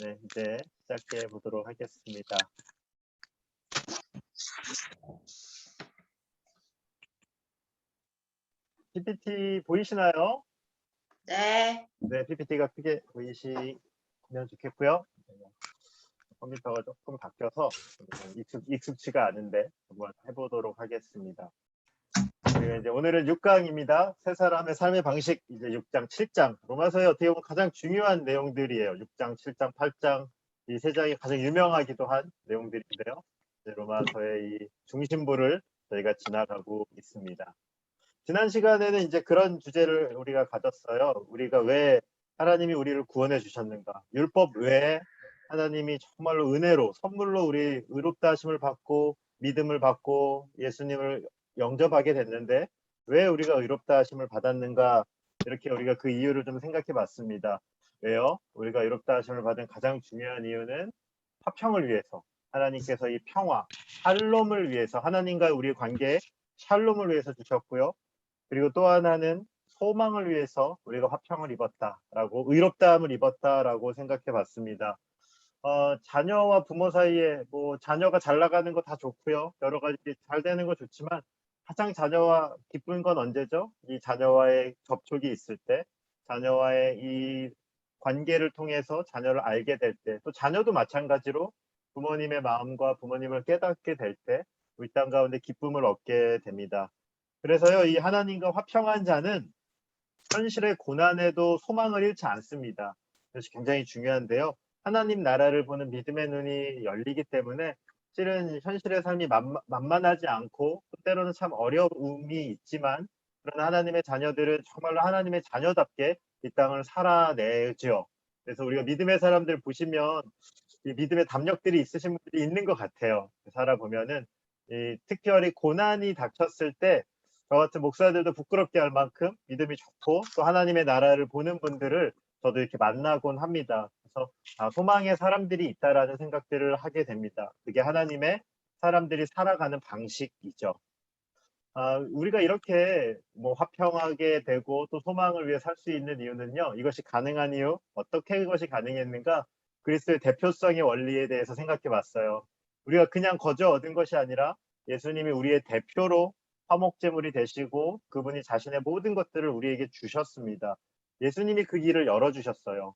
네, 이제 시작해 보도록 하겠습니다. PPT 보이시나요? 네. 네, PPT가 크게 보이시면 좋겠고요. 컴퓨터가 조금 바뀌어서 익숙치가 않은데 한번 해보도록 하겠습니다. 우리가 이제 오늘은 6강입니다. 세 사람의 삶의 방식, 이제 6장, 7장. 로마서의 어떻게 보면 가장 중요한 내용들이에요. 6장, 7장, 8장. 이 세 장이 가장 유명하기도 한 내용들인데요. 로마서의 이 중심부를 저희가 지나가고 있습니다. 지난 시간에는 이제 그런 주제를 우리가 가졌어요. 우리가 왜 하나님이 우리를 구원해 주셨는가? 율법 외에 하나님이 정말로 은혜로 선물로 우리 의롭다 하심을 받고 믿음을 받고 예수님을 영접하게 됐는데 왜 우리가 의롭다 하심을 받았는가? 이렇게 우리가 그 이유를 좀 생각해 봤습니다. 왜요? 우리가 의롭다 하심을 받은 가장 중요한 이유는 화평을 위해서, 하나님께서 이 평화, 샬롬을 위해서, 하나님과 우리의 관계에 샬롬을 위해서 주셨고요. 그리고 또 하나는 소망을 위해서 우리가 화평을 입었다라고, 의롭다함을 입었다라고 생각해 봤습니다. 자녀와 부모 사이에 뭐 자녀가 잘 나가는 거 다 좋고요. 여러 가지 잘 되는 거 좋지만 가장 자녀와 기쁜 건 언제죠? 이 자녀와의 접촉이 있을 때, 자녀와의 이 관계를 통해서 자녀를 알게 될 때, 또 자녀도 마찬가지로 부모님의 마음과 부모님을 깨닫게 될 때, 이 땅 가운데 기쁨을 얻게 됩니다. 그래서요, 이 하나님과 화평한 자는 현실의 고난에도 소망을 잃지 않습니다. 그것이 굉장히 중요한데요. 하나님 나라를 보는 믿음의 눈이 열리기 때문에 실은 현실의 삶이 만만하지 않고 때로는 참 어려움이 있지만 그러나 하나님의 자녀들은 정말로 하나님의 자녀답게 이 땅을 살아내죠. 그래서 우리가 믿음의 사람들 보시면 이 믿음의 담력들이 있으신 분들이 있는 것 같아요. 살아보면은 특별히 고난이 닥쳤을 때 저 같은 목사들도 부끄럽게 할 만큼 믿음이 좋고 또 하나님의 나라를 보는 분들을 저도 이렇게 만나곤 합니다. 그래서 소망의 사람들이 있다라는 생각들을 하게 됩니다. 그게 하나님의 사람들이 살아가는 방식이죠. 우리가 이렇게 뭐 화평하게 되고 또 소망을 위해 살 수 있는 이유는요. 이것이 가능한 이유, 어떻게 그것이 가능했는가? 그리스도의 대표성의 원리에 대해서 생각해 봤어요. 우리가 그냥 거저 얻은 것이 아니라 예수님이 우리의 대표로 화목제물이 되시고 그분이 자신의 모든 것들을 우리에게 주셨습니다. 예수님이 그 길을 열어주셨어요.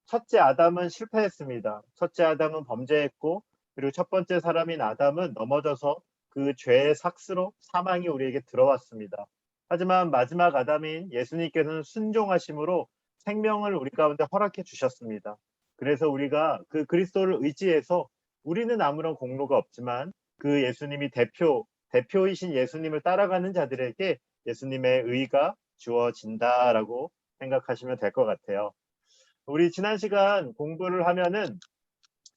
첫째 아담은 실패했습니다. 첫째 아담은 범죄했고 그리고 첫 번째 사람인 아담은 넘어져서 그 죄의 삭스로 사망이 우리에게 들어왔습니다. 하지만 마지막 아담인 예수님께서는 순종하심으로 생명을 우리 가운데 허락해 주셨습니다. 그래서 우리가 그 그리스도를 의지해서 우리는 아무런 공로가 없지만 그 예수님이 대표이신 예수님을 따라가는 자들에게 예수님의 의가 주어진다라고 생각하시면 될 것 같아요. 우리 지난 시간 공부를 하면은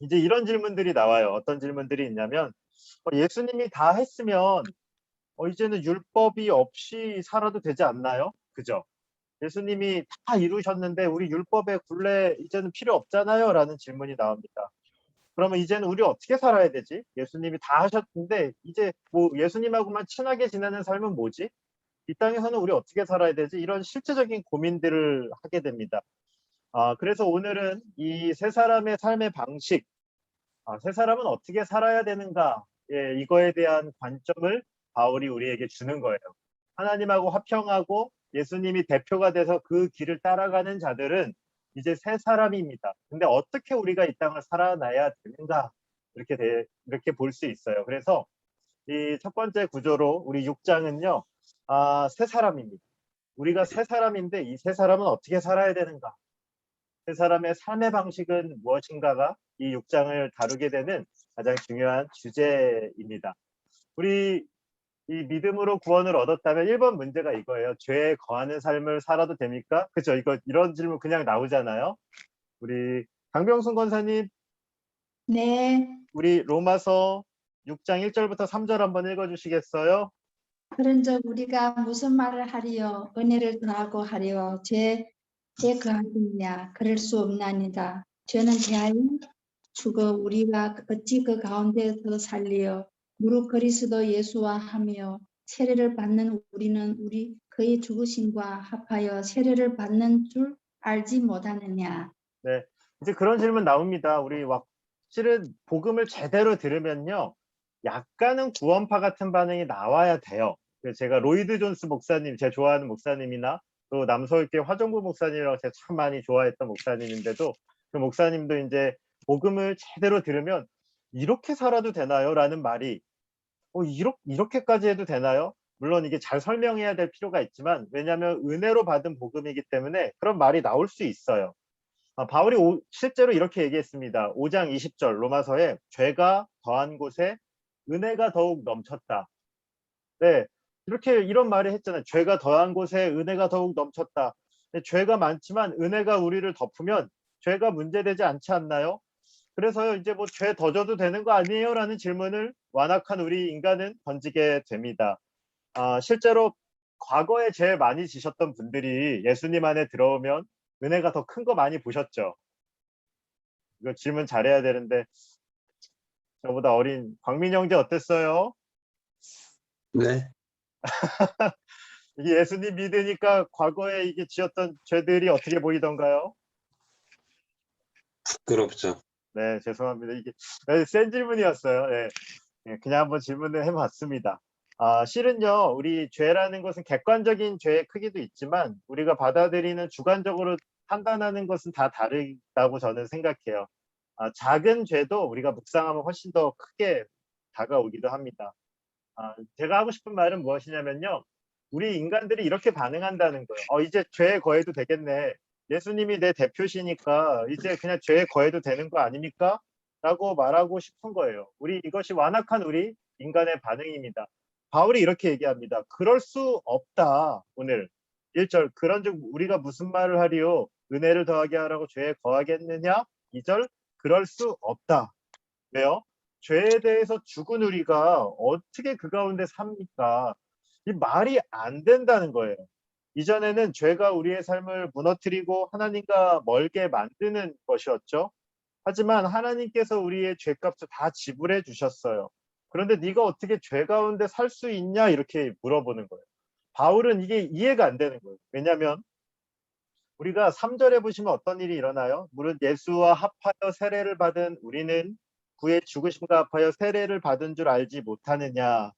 이제 이런 질문들이 나와요. 어떤 질문들이 있냐면 예수님이 다 했으면 이제는 율법이 없이 살아도 되지 않나요? 그죠? 예수님이 다 이루셨는데 우리 율법의 굴레 이제는 필요 없잖아요? 라는 질문이 나옵니다. 그러면 이제는 우리 어떻게 살아야 되지? 예수님이 다 하셨는데 이제 뭐 예수님하고만 친하게 지내는 삶은 뭐지? 이 땅에서는 우리 어떻게 살아야 되지? 이런 실제적인 고민들을 하게 됩니다. 그래서 오늘은 이 세 사람의 삶의 방식, 세 사람은 어떻게 살아야 되는가? 예, 이거에 대한 관점을 바울이 우리에게 주는 거예요. 하나님하고 화평하고 예수님이 대표가 돼서 그 길을 따라가는 자들은 이제 세 사람입니다. 근데 어떻게 우리가 이 땅을 살아나야 되는가? 이렇게 볼 수 있어요. 그래서 이 첫 번째 구조로 우리 6장은요, 세 사람입니다. 우리가 세 사람인데 이 세 사람은 어떻게 살아야 되는가? 세 사람의 삶의 방식은 무엇인가가 이 6장을 다루게 되는 가장 중요한 주제입니다. 우리 이 믿음으로 구원을 얻었다면 1번 문제가 이거예요. 죄에 거하는 삶을 살아도 됩니까? 그죠? 이런 질문 그냥 나오잖아요. 우리 강병순 권사님, 네. 우리 로마서 6장 1절부터 3절 한번 읽어주시겠어요? 그런즉 우리가 무슨 말을 하리요? 은혜를 더하고 하리요? 죄에 거하느냐? 그럴 수 없나니다. 죄는 대하여 죽어 우리가 어찌 그 가운데 더 살리요? 무릇 그리스도 예수와 하며 세례를 받는 우리는 그의 죽으심과 합하여 세례를 받는 줄 알지 못하느냐. 네, 이제 그런 질문 나옵니다. 우리 실은 복음을 제대로 들으면요, 약간은 구원파 같은 반응이 나와야 돼요. 그래서 제가 로이드 존스 목사님, 제가 좋아하는 목사님이나 또 남서울교회 화정부 목사님이라고 제가 참 많이 좋아했던 목사님인데도 그 목사님도 이제 복음을 제대로 들으면 이렇게 살아도 되나요? 라는 말이 이렇게까지 해도 되나요? 물론 이게 잘 설명해야 될 필요가 있지만 왜냐하면 은혜로 받은 복음이기 때문에 그런 말이 나올 수 있어요. 바울이 실제로 이렇게 얘기했습니다. 5장 20절 로마서에 죄가 더한 곳에 은혜가 더욱 넘쳤다. 네, 이런 말을 했잖아요. 죄가 더한 곳에 은혜가 더욱 넘쳤다. 죄가 많지만 은혜가 우리를 덮으면 죄가 문제되지 않지 않나요? 그래서요, 이제 뭐 죄 더 져도 되는 거 아니에요? 라는 질문을 완악한 우리 인간은 던지게 됩니다. 실제로 과거에 제일 많이 지셨던 분들이 예수님 안에 들어오면 은혜가 더 큰 거 많이 보셨죠? 이거 질문 잘해야 되는데 저보다 어린 광민 형제 어땠어요? 네. 이게 예수님 믿으니까 과거에 이게 지었던 죄들이 어떻게 보이던가요? 부끄럽죠. 네, 죄송합니다. 이게 센 질문이었어요. 네, 그냥 한번 질문을 해봤습니다. 실은요, 우리 죄라는 것은 객관적인 죄의 크기도 있지만 우리가 받아들이는 주관적으로 판단하는 것은 다 다르다고 저는 생각해요. 작은 죄도 우리가 묵상하면 훨씬 더 크게 다가오기도 합니다. 제가 하고 싶은 말은 무엇이냐면요. 우리 인간들이 이렇게 반응한다는 거예요. 이제 죄에 거해도 되겠네. 예수님이 내 대표시니까 이제 그냥 죄에 거해도 되는 거 아닙니까? 라고 말하고 싶은 거예요. 이것이 완악한 우리 인간의 반응입니다. 바울이 이렇게 얘기합니다. 그럴 수 없다. 오늘 1절 그런즉 우리가 무슨 말을 하리요? 은혜를 더하게 하라고 죄에 거하겠느냐? 2절 그럴 수 없다. 왜요? 죄에 대해서 죽은 우리가 어떻게 그 가운데 삽니까? 이 말이 안 된다는 거예요. 이전에는 죄가 우리의 삶을 무너뜨리고 하나님과 멀게 만드는 것이었죠. 하지만 하나님께서 우리의 죄값을 다 지불해 주셨어요. 그런데 네가 어떻게 죄 가운데 살 수 있냐? 이렇게 물어보는 거예요. 바울은 이게 이해가 안 되는 거예요. 왜냐하면 우리가 3절에 보시면 어떤 일이 일어나요? 무릇 예수와 합하여 세례를 받은 우리는 그의 죽으심과 합하여 세례를 받은 줄 알지 못하느냐.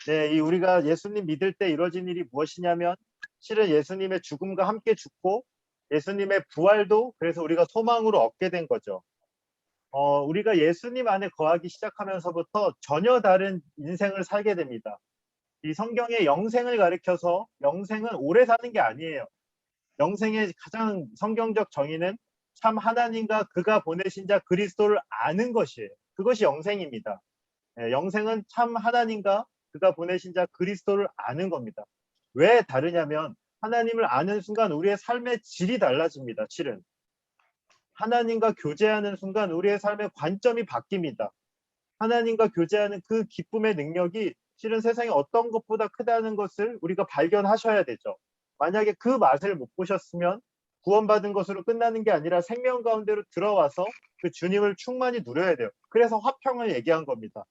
네, 우리가 예수님 믿을 때 이루어진 일이 무엇이냐면 실은 예수님의 죽음과 함께 죽고 예수님의 부활도 그래서 우리가 소망으로 얻게 된 거죠. 우리가 예수님 안에 거하기 시작하면서부터 전혀 다른 인생을 살게 됩니다. 이 성경의 영생을 가리켜서 영생은 오래 사는 게 아니에요. 영생의 가장 성경적 정의는 참 하나님과 그가 보내신 자 그리스도를 아는 것이에요. 그것이 영생입니다. 영생은 참 하나님과 그가 보내신 자 그리스도를 아는 겁니다. 왜 다르냐면 하나님을 아는 순간 우리의 삶의 질이 달라집니다. 실은 하나님과 교제하는 순간 우리의 삶의 관점이 바뀝니다. 하나님과 교제하는 그 기쁨의 능력이 실은 세상에 어떤 것보다 크다는 것을 우리가 발견하셔야 되죠. 만약에 그 맛을 못 보셨으면 구원받은 것으로 끝나는 게 아니라 생명 가운데로 들어와서 그 주님을 충만히 누려야 돼요. 그래서 화평을 얘기한 겁니다.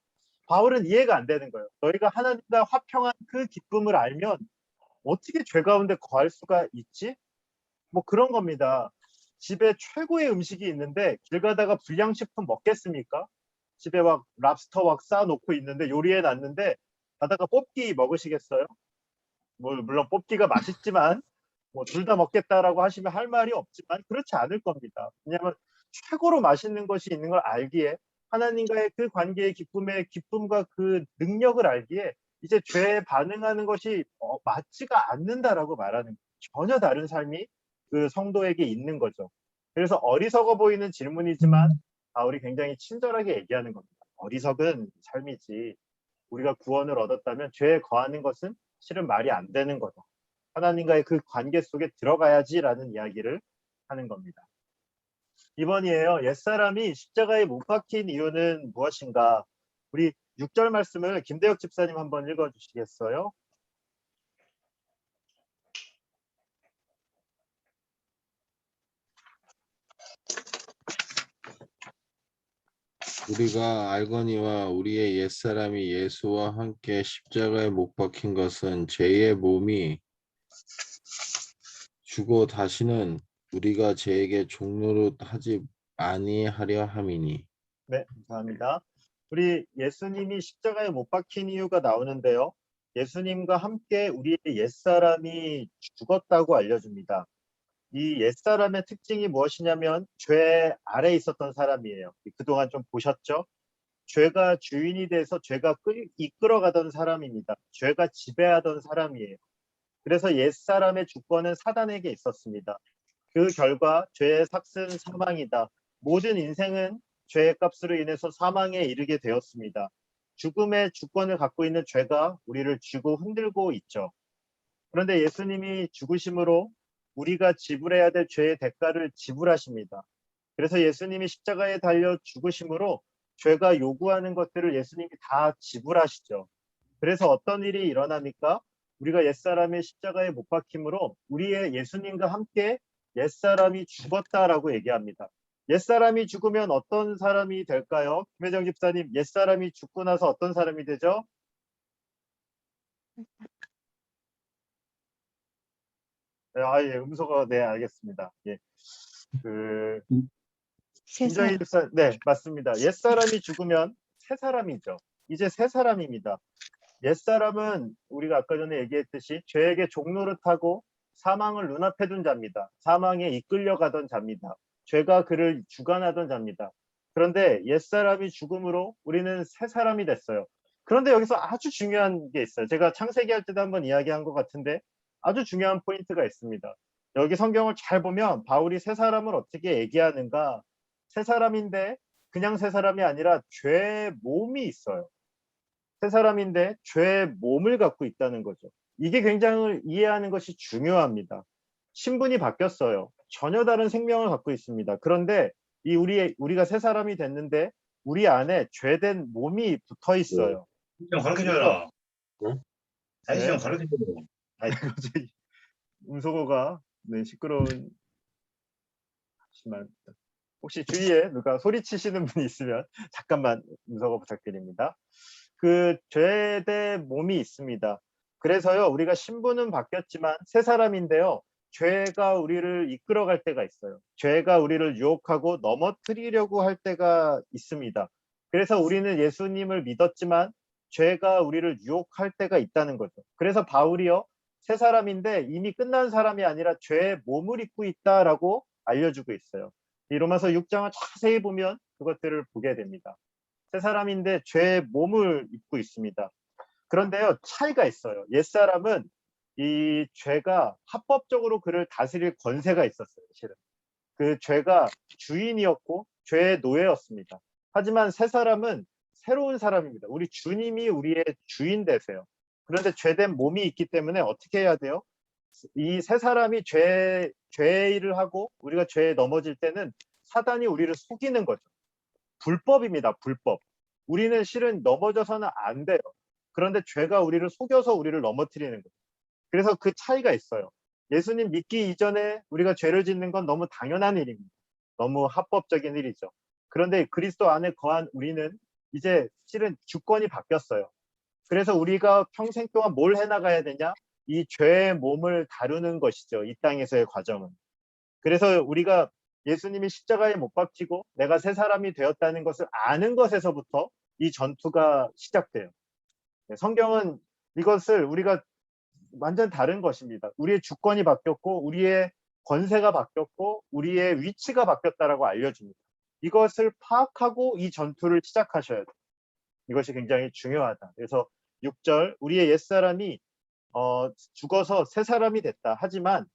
바울은 이해가 안 되는 거예요. 너희가 하나님과 화평한 그 기쁨을 알면 어떻게 죄 가운데 거할 수가 있지? 뭐 그런 겁니다. 집에 최고의 음식이 있는데 길 가다가 불량식품 먹겠습니까? 집에 막 랍스터 막 쌓아놓고 있는데 요리해 놨는데 가다가 뽑기 먹으시겠어요? 물론 뽑기가 맛있지만 뭐 둘 다 먹겠다라고 하시면 할 말이 없지만 그렇지 않을 겁니다. 왜냐하면 최고로 맛있는 것이 있는 걸 알기에 하나님과의 그 관계의 기쁨과 그 능력을 알기에 이제 죄에 반응하는 것이 맞지가 않는다라고 말하는 거예요. 전혀 다른 삶이 그 성도에게 있는 거죠. 그래서 어리석어 보이는 질문이지만 바울이 굉장히 친절하게 얘기하는 겁니다. 어리석은 삶이지 우리가 구원을 얻었다면 죄에 거하는 것은 실은 말이 안 되는 거다. 하나님과의 그 관계 속에 들어가야지라는 이야기를 하는 겁니다. 이번이에요. 옛사람이 십자가에 못 박힌 이유는 무엇인가? 우리 6절 말씀을 김대혁 집사님 한번 읽어주시겠어요? 우리가 알거니와 우리의 옛사람이 예수와 함께 십자가에 못 박힌 것은 죄의 몸이 죽어 다시는 우리가 저에게 종노릇 하지 아니하려 함이니. 네, 감사합니다. 우리 예수님이 십자가에 못 박힌 이유가 나오는데요. 예수님과 함께 우리의 옛사람이 죽었다고 알려줍니다. 이 옛사람의 특징이 무엇이냐면 죄 아래에 있었던 사람이에요. 그동안 좀 보셨죠? 죄가 주인이 돼서 죄가 이끌어가던 사람입니다. 죄가 지배하던 사람이에요. 그래서 옛사람의 주권은 사단에게 있었습니다. 그 결과 죄의 삭은 사망이다. 모든 인생은 죄의 값으로 인해서 사망에 이르게 되었습니다. 죽음의 주권을 갖고 있는 죄가 우리를 쥐고 흔들고 있죠. 그런데 예수님이 죽으심으로 우리가 지불해야 될 죄의 대가를 지불하십니다. 그래서 예수님이 십자가에 달려 죽으심으로 죄가 요구하는 것들을 예수님이 다 지불하시죠. 그래서 어떤 일이 일어납니까? 우리가 옛사람의 십자가에 못 박힘으로 우리의 예수님과 함께 옛사람이 죽었다라고 얘기합니다. 옛사람이 죽으면 어떤 사람이 될까요? 김혜정 집사님, 옛사람이 죽고 나서 어떤 사람이 되죠? 네, 예, 음소거, 네, 알겠습니다. 예. 김정희 집사, 네, 맞습니다. 옛사람이 죽으면 새 사람이죠. 이제 새 사람입니다. 옛사람은 우리가 아까 전에 얘기했듯이 죄에게 종노릇하고 사망을 눈앞에 둔 자입니다. 사망에 이끌려가던 자입니다. 죄가 그를 주관하던 자입니다. 그런데 옛사람이 죽음으로 우리는 새 사람이 됐어요. 그런데 여기서 아주 중요한 게 있어요. 제가 창세기 할 때도 한번 이야기한 것 같은데 아주 중요한 포인트가 있습니다. 여기 성경을 잘 보면 바울이 새 사람을 어떻게 얘기하는가? 새 사람인데 그냥 새 사람이 아니라 죄의 몸이 있어요. 새 사람인데 죄의 몸을 갖고 있다는 거죠. 이게 굉장히 이해하는 것이 중요합니다. 신분이 바뀌었어요. 전혀 다른 생명을 갖고 있습니다. 그런데 우리가 새 사람이 됐는데 우리 안에 죄된 몸이 붙어 있어요. 좀 가르쳐줘라. 응? 다시 좀 네. 가르쳐줘. 아니, 갑자기 음소거가 네, 시끄러운. 혹시 주위에 누가 소리치시는 분이 있으면 잠깐만 음소거 부탁드립니다. 그 죄된 몸이 있습니다. 그래서요, 우리가 신분은 바뀌었지만 새 사람인데요, 죄가 우리를 이끌어갈 때가 있어요. 죄가 우리를 유혹하고 넘어뜨리려고 할 때가 있습니다. 그래서 우리는 예수님을 믿었지만 죄가 우리를 유혹할 때가 있다는 거죠. 그래서 바울이요, 새 사람인데 이미 끝난 사람이 아니라 죄의 몸을 입고 있다라고 알려주고 있어요. 이 로마서 6장을 자세히 보면 그것들을 보게 됩니다. 새 사람인데 죄의 몸을 입고 있습니다. 그런데요, 차이가 있어요. 옛사람은 이 죄가 합법적으로 그를 다스릴 권세가 있었어요. 실은 그 죄가 주인이었고 죄의 노예였습니다. 하지만 새 사람은 새로운 사람입니다. 우리 주님이 우리의 주인 되세요. 그런데 죄된 몸이 있기 때문에 어떻게 해야 돼요? 이 새 사람이 죄의 일을 하고 우리가 죄에 넘어질 때는 사단이 우리를 속이는 거죠. 불법입니다. 불법. 우리는 실은 넘어져서는 안 돼요. 그런데 죄가 우리를 속여서 우리를 넘어뜨리는 거예요. 그래서 그 차이가 있어요. 예수님 믿기 이전에 우리가 죄를 짓는 건 너무 당연한 일입니다. 너무 합법적인 일이죠. 그런데 그리스도 안에 거한 우리는 이제 실은 주권이 바뀌었어요. 그래서 우리가 평생 동안 뭘 해나가야 되냐? 이 죄의 몸을 다루는 것이죠. 이 땅에서의 과정은. 그래서 우리가 예수님이 십자가에 못 박히고 내가 새 사람이 되었다는 것을 아는 것에서부터 이 전투가 시작돼요. 성경은 이것을 우리가 완전 다른 것입니다. 우리의 주권이 바뀌었고 우리의 권세가 바뀌었고 우리의 위치가 바뀌었다라고 알려줍니다. 이것을 파악하고 이 전투를 시작하셔야 돼요. 이것이 굉장히 중요하다. 그래서 6절 우리의 옛사람이 죽어서 새 사람이 됐다. 하지만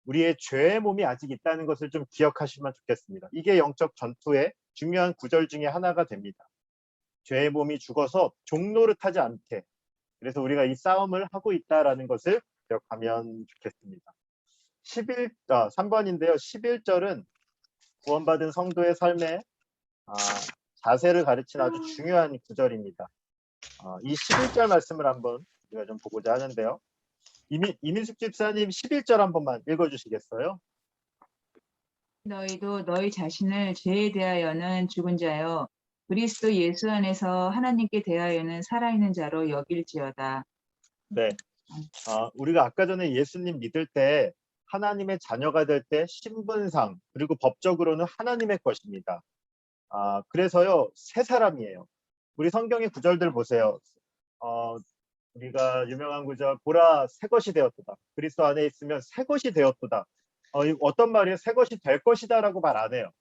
우리의 죄의 몸이 아직 있다는 것을 좀 기억하시면 좋겠습니다. 이게 영적 전투의 중요한 구절 중에 하나가 됩니다. 죄의 몸이 죽어서 종노릇하지 않게. 그래서 우리가 이 싸움을 하고 있다라는 것을 기억하면 좋겠습니다. 3번인데요. 11절은 구원받은 성도의 삶의 자세를 가르치는 아주 중요한 구절입니다. 이 11절 말씀을 한번 우리가 좀 보고자 하는데요. 이민숙 집사님 11절 한 번만 읽어주시겠어요? 너희도 너희 자신을 죄에 대하여는 죽은 자요 그리스도 예수 안에서 하나님께 대하여는 살아있는 자로 여길지어다. 네. 우리가 아까 전에 예수님 믿을 때 하나님의 자녀가 될 때 신분상 그리고 법적으로는 하나님의 것입니다. 그래서요, 새 사람이에요. 우리 성경의 구절들 보세요. 우리가 유명한 구절, 보라 새 것이 되었도다. 그리스도 안에 있으면 새 것이 되었도다. 어떤 말이에요? 새 것이 될 것이다라고 말 안 해요.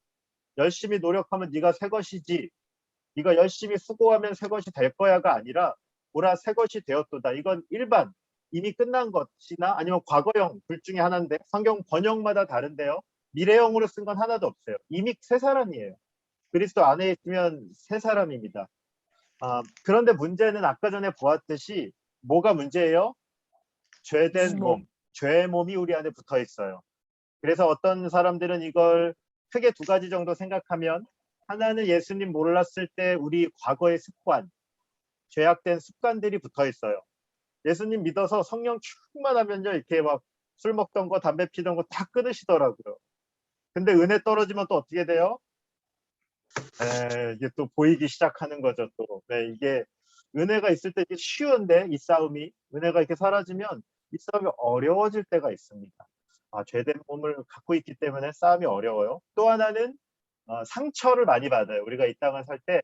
열심히 노력하면 네가 새 것이지, 네가 열심히 수고하면 새 것이 될 거야가 아니라 보라 새 것이 되었도다. 이건 일반 이미 끝난 것이나 아니면 과거형 둘 중에 하나인데 성경 번역마다 다른데요. 미래형으로 쓴 건 하나도 없어요. 이미 새 사람이에요. 그리스도 안에 있으면 새 사람입니다. 그런데 문제는 아까 전에 보았듯이 뭐가 문제예요? 죄된 몸, 죄의 몸이 우리 안에 붙어 있어요. 그래서 어떤 사람들은 이걸 크게 두 가지 정도 생각하면, 하나는 예수님 몰랐을 때 우리 과거의 습관, 죄악된 습관들이 붙어 있어요. 예수님 믿어서 성령 충만하면요, 이렇게 막 술 먹던 거, 담배 피던 거 다 끊으시더라고요. 근데 은혜 떨어지면 또 어떻게 돼요? 이게 또 보이기 시작하는 거죠. 또 이게 은혜가 있을 때 이게 쉬운데, 이 싸움이, 은혜가 이렇게 사라지면 이 싸움이 어려워질 때가 있습니다. 죄된 몸을 갖고 있기 때문에 싸움이 어려워요. 또 하나는 상처를 많이 받아요. 우리가 이 땅을 살 때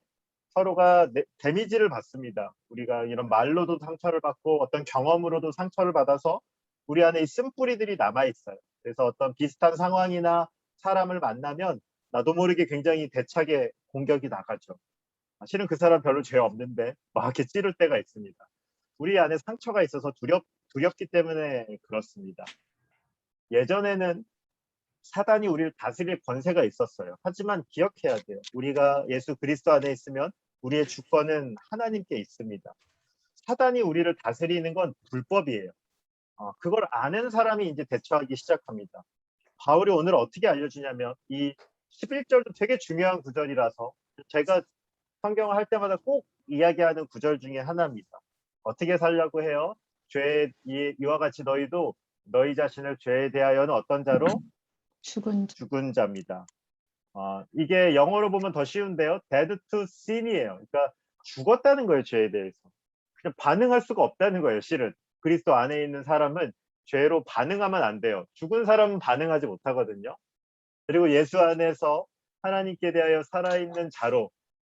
서로가 데미지를 받습니다. 우리가 이런 말로도 상처를 받고 어떤 경험으로도 상처를 받아서 우리 안에 이 쓴뿌리들이 남아 있어요. 그래서 어떤 비슷한 상황이나 사람을 만나면 나도 모르게 굉장히 대차게 공격이 나가죠. 실은 그 사람 별로 죄 없는데 막 이렇게 찌를 때가 있습니다. 우리 안에 상처가 있어서 두렵기 때문에 그렇습니다. 예전에는 사단이 우리를 다스릴 권세가 있었어요. 하지만 기억해야 돼요. 우리가 예수 그리스도 안에 있으면 우리의 주권은 하나님께 있습니다. 사단이 우리를 다스리는 건 불법이에요. 그걸 아는 사람이 이제 대처하기 시작합니다. 바울이 오늘 어떻게 알려주냐면, 이 11절도 되게 중요한 구절이라서 제가 성경을 할 때마다 꼭 이야기하는 구절 중에 하나입니다. 어떻게 살려고 해요? 이와 같이 너희도 너희 자신을 죄에 대하여는 어떤 자로? 죽은 자입니다. 이게 영어로 보면 더 쉬운데요. dead to sin이에요. 그러니까 죽었다는 거예요, 죄에 대해서. 그냥 반응할 수가 없다는 거예요, 실은. 그리스도 안에 있는 사람은 죄로 반응하면 안 돼요. 죽은 사람은 반응하지 못하거든요. 그리고 예수 안에서 하나님께 대하여 살아있는 자로,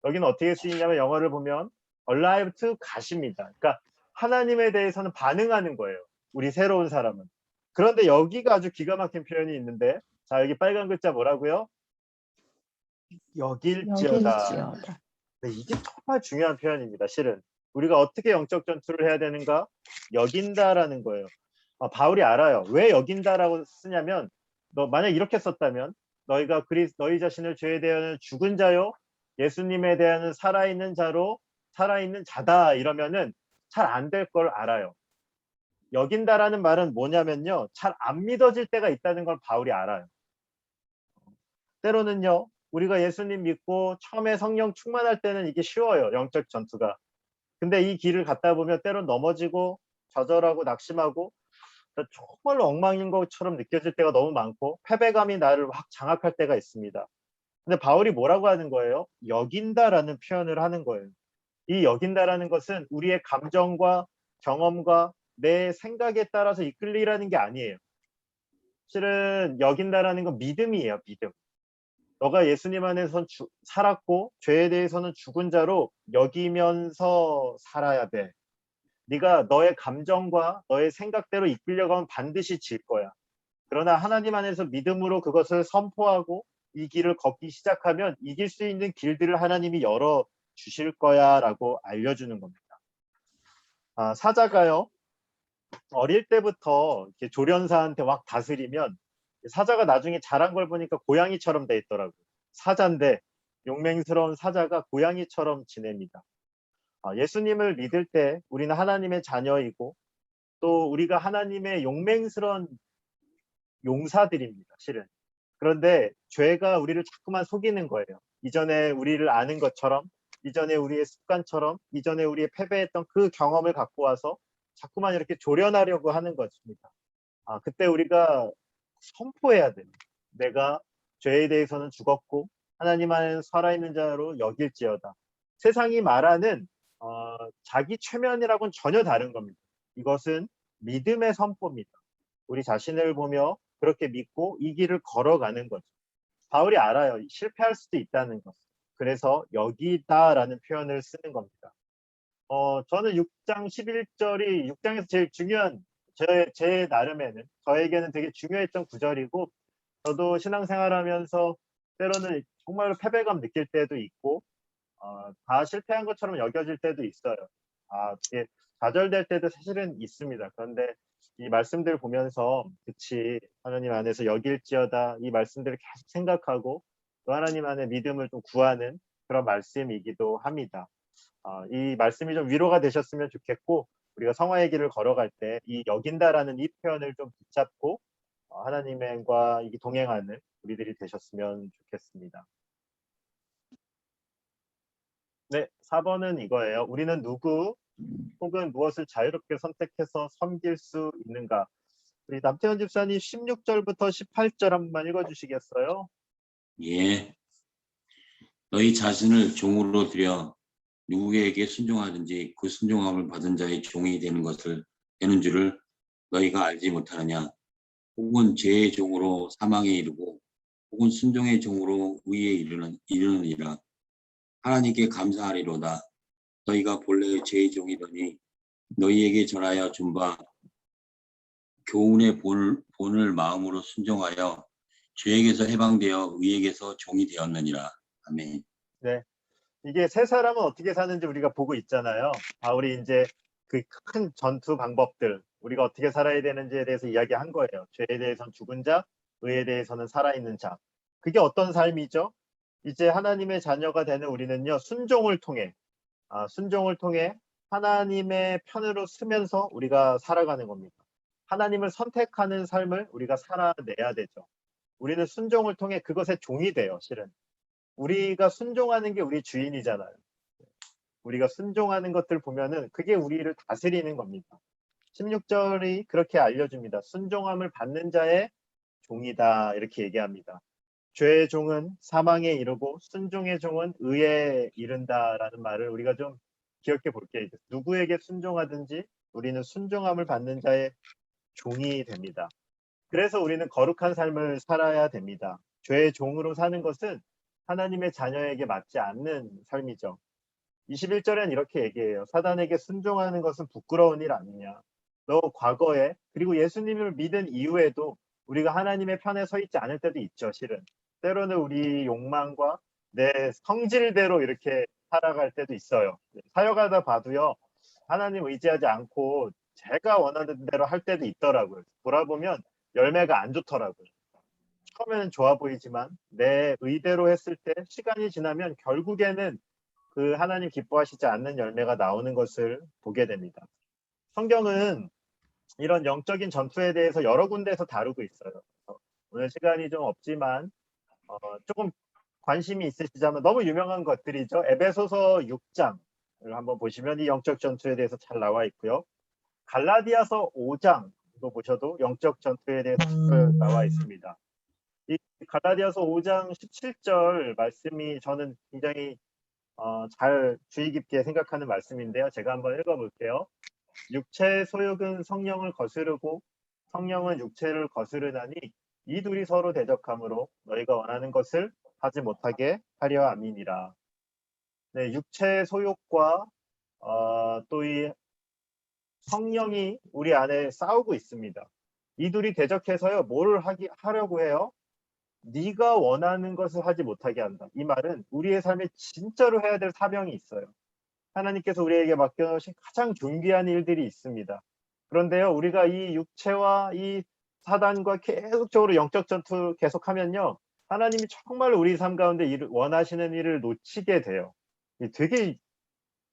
여기는 어떻게 쓰이냐면 영어를 보면 alive to God입니다. 그러니까 하나님에 대해서는 반응하는 거예요, 우리 새로운 사람은. 그런데 여기가 아주 기가 막힌 표현이 있는데, 자, 여기 빨간 글자 뭐라고요? 여길지어다. 네, 이게 정말 중요한 표현입니다. 실은 우리가 어떻게 영적 전투를 해야 되는가? 여긴다라는 거예요. 바울이 알아요. 왜 여긴다라고 쓰냐면, 만약 이렇게 썼다면 너희가 너희 자신을 죄에 대하여는 죽은 자요, 예수님에 대하여는 살아있는 자로, 살아있는 자다, 이러면은 잘 안 될 걸 알아요. 여긴다라는 말은 뭐냐면요, 잘 안 믿어질 때가 있다는 걸 바울이 알아요. 때로는요, 우리가 예수님 믿고 처음에 성령 충만할 때는 이게 쉬워요, 영적 전투가. 근데 이 길을 갔다 보면 때론 넘어지고 좌절하고 낙심하고 정말로 엉망인 것처럼 느껴질 때가 너무 많고 패배감이 나를 확 장악할 때가 있습니다. 근데 바울이 뭐라고 하는 거예요? 여긴다라는 표현을 하는 거예요. 이 여긴다라는 것은 우리의 감정과 경험과 내 생각에 따라서 이끌리라는 게 아니에요. 실은 여긴다라는 건 믿음이에요, 믿음. 너가 예수님 안에서 살았고 죄에 대해서는 죽은 자로 여기면서 살아야 돼. 네가 너의 감정과 너의 생각대로 이끌려가면 반드시 질 거야. 그러나 하나님 안에서 믿음으로 그것을 선포하고 이 길을 걷기 시작하면 이길 수 있는 길들을 하나님이 열어 주실 거야 라고 알려주는 겁니다. 사자가요, 어릴 때부터 이렇게 조련사한테 막 다스리면 사자가 나중에 자란 걸 보니까 고양이처럼 돼 있더라고요. 사자인데 용맹스러운 사자가 고양이처럼 지냅니다. 예수님을 믿을 때 우리는 하나님의 자녀이고 또 우리가 하나님의 용맹스러운 용사들입니다, 실은. 그런데 죄가 우리를 자꾸만 속이는 거예요. 이전에 우리를 아는 것처럼, 이전에 우리의 습관처럼, 이전에 우리의 패배했던 그 경험을 갖고 와서 자꾸만 이렇게 조련하려고 하는 것입니다. 그때 우리가 선포해야 됩니다. 내가 죄에 대해서는 죽었고 하나님 안에 살아있는 자로 여길지어다. 세상이 말하는 자기 최면이라고는 전혀 다른 겁니다. 이것은 믿음의 선포입니다. 우리 자신을 보며 그렇게 믿고 이 길을 걸어가는 거죠. 바울이 알아요. 실패할 수도 있다는 것. 그래서 여기다라는 표현을 쓰는 겁니다. 저는 6장 11절이 6장에서 제일 중요한 제 나름에는 저에게는 되게 중요했던 구절이고 저도 신앙생활하면서 때로는 정말 패배감 느낄 때도 있고 다 실패한 것처럼 여겨질 때도 있어요. 이게 좌절될 때도 사실은 있습니다. 그런데 이 말씀들 보면서 그치 하나님 안에서 여길지어다 이 말씀들을 계속 생각하고 또 하나님 안에 믿음을 좀 구하는 그런 말씀이기도 합니다. 이 말씀이 좀 위로가 되셨으면 좋겠고 우리가 성화의 길을 걸어갈 때 이 여긴다라는 이 표현을 좀 붙잡고 하나님과 동행하는 우리들이 되셨으면 좋겠습니다. 네, 4번은 이거예요. 우리는 누구 혹은 무엇을 자유롭게 선택해서 섬길 수 있는가? 우리 남태현 집사님 16절부터 18절 한번 읽어주시겠어요? 예. 너희 자신을 종으로 들여 누구에게 순종하든지 그 순종함을 받은 자의 종이 되는 줄을 너희가 알지 못하느냐? 혹은 죄의 종으로 사망에 이르고 혹은 순종의 종으로 의에 이르느니라. 하나님께 감사하리로다. 너희가 본래 죄의 종이더니 너희에게 전하여 준 바 교훈의 본을 마음으로 순종하여 죄에게서 해방되어 의에게서 종이 되었느니라. 아멘. 네, 이게 세 사람은 어떻게 사는지 우리가 보고 있잖아요. 바울이 이제 그 큰 전투 방법들 우리가 어떻게 살아야 되는지에 대해서 이야기한 거예요. 죄에 대해서는 죽은 자, 의에 대해서는 살아있는 자. 그게 어떤 삶이죠? 이제 하나님의 자녀가 되는 우리는요. 순종을 통해 하나님의 편으로 서면서 우리가 살아가는 겁니다. 하나님을 선택하는 삶을 우리가 살아내야 되죠. 우리는 순종을 통해 그것의 종이 돼요. 실은 우리가 순종하는 게 우리 주인이잖아요. 우리가 순종하는 것들 보면은 그게 우리를 다스리는 겁니다. 16절이 그렇게 알려줍니다. 순종함을 받는 자의 종이다 이렇게 얘기합니다. 죄의 종은 사망에 이르고 순종의 종은 의에 이른다라는 말을 우리가 좀 기억해 볼게요. 누구에게 순종하든지 우리는 순종함을 받는 자의 종이 됩니다. 그래서 우리는 거룩한 삶을 살아야 됩니다. 죄의 종으로 사는 것은 하나님의 자녀에게 맞지 않는 삶이죠. 21절엔 이렇게 얘기해요. 사단에게 순종하는 것은 부끄러운 일 아니냐. 너 과거에 그리고 예수님을 믿은 이후에도 우리가 하나님의 편에 서 있지 않을 때도 있죠. 실은 때로는 우리 욕망과 내 성질대로 이렇게 살아갈 때도 있어요. 사역하다 봐도요. 하나님 의지하지 않고 제가 원하는 대로 할 때도 있더라고요. 돌아보면 열매가 안 좋더라고요. 처음에는 좋아 보이지만 내 의대로 했을 때 시간이 지나면 결국에는 그 하나님 기뻐하시지 않는 열매가 나오는 것을 보게 됩니다. 성경은 이런 영적인 전투에 대해서 여러 군데에서 다루고 있어요. 오늘 시간이 좀 없지만 조금 관심이 있으시다면 너무 유명한 것들이죠. 에베소서 6장을 한번 보시면 이 영적 전투에 대해서 잘 나와 있고요. 갈라디아서 5장도 보셔도 영적 전투에 대해서 잘 나와 있습니다. 이 갈라디아서 5장 17절 말씀이 저는 굉장히 잘 주의 깊게 생각하는 말씀인데요. 제가 한번 읽어볼게요. 육체의 소욕은 성령을 거스르고 성령은 육체를 거스르나니 이 둘이 서로 대적함으로 너희가 원하는 것을 하지 못하게 하려 함이니라. 네, 육체의 소욕과 또 이 성령이 우리 안에 싸우고 있습니다. 이 둘이 대적해서요. 뭘 하려고 해요? 네가 원하는 것을 하지 못하게 한다. 이 말은 우리의 삶에 진짜로 해야 될 사명이 있어요. 하나님께서 우리에게 맡겨놓으신 가장 존귀한 일들이 있습니다. 그런데요, 우리가 이 육체와 이 사단과 계속적으로 영적 전투 계속하면요, 하나님이 정말 우리 삶 가운데 원하시는 일을 놓치게 돼요. 되게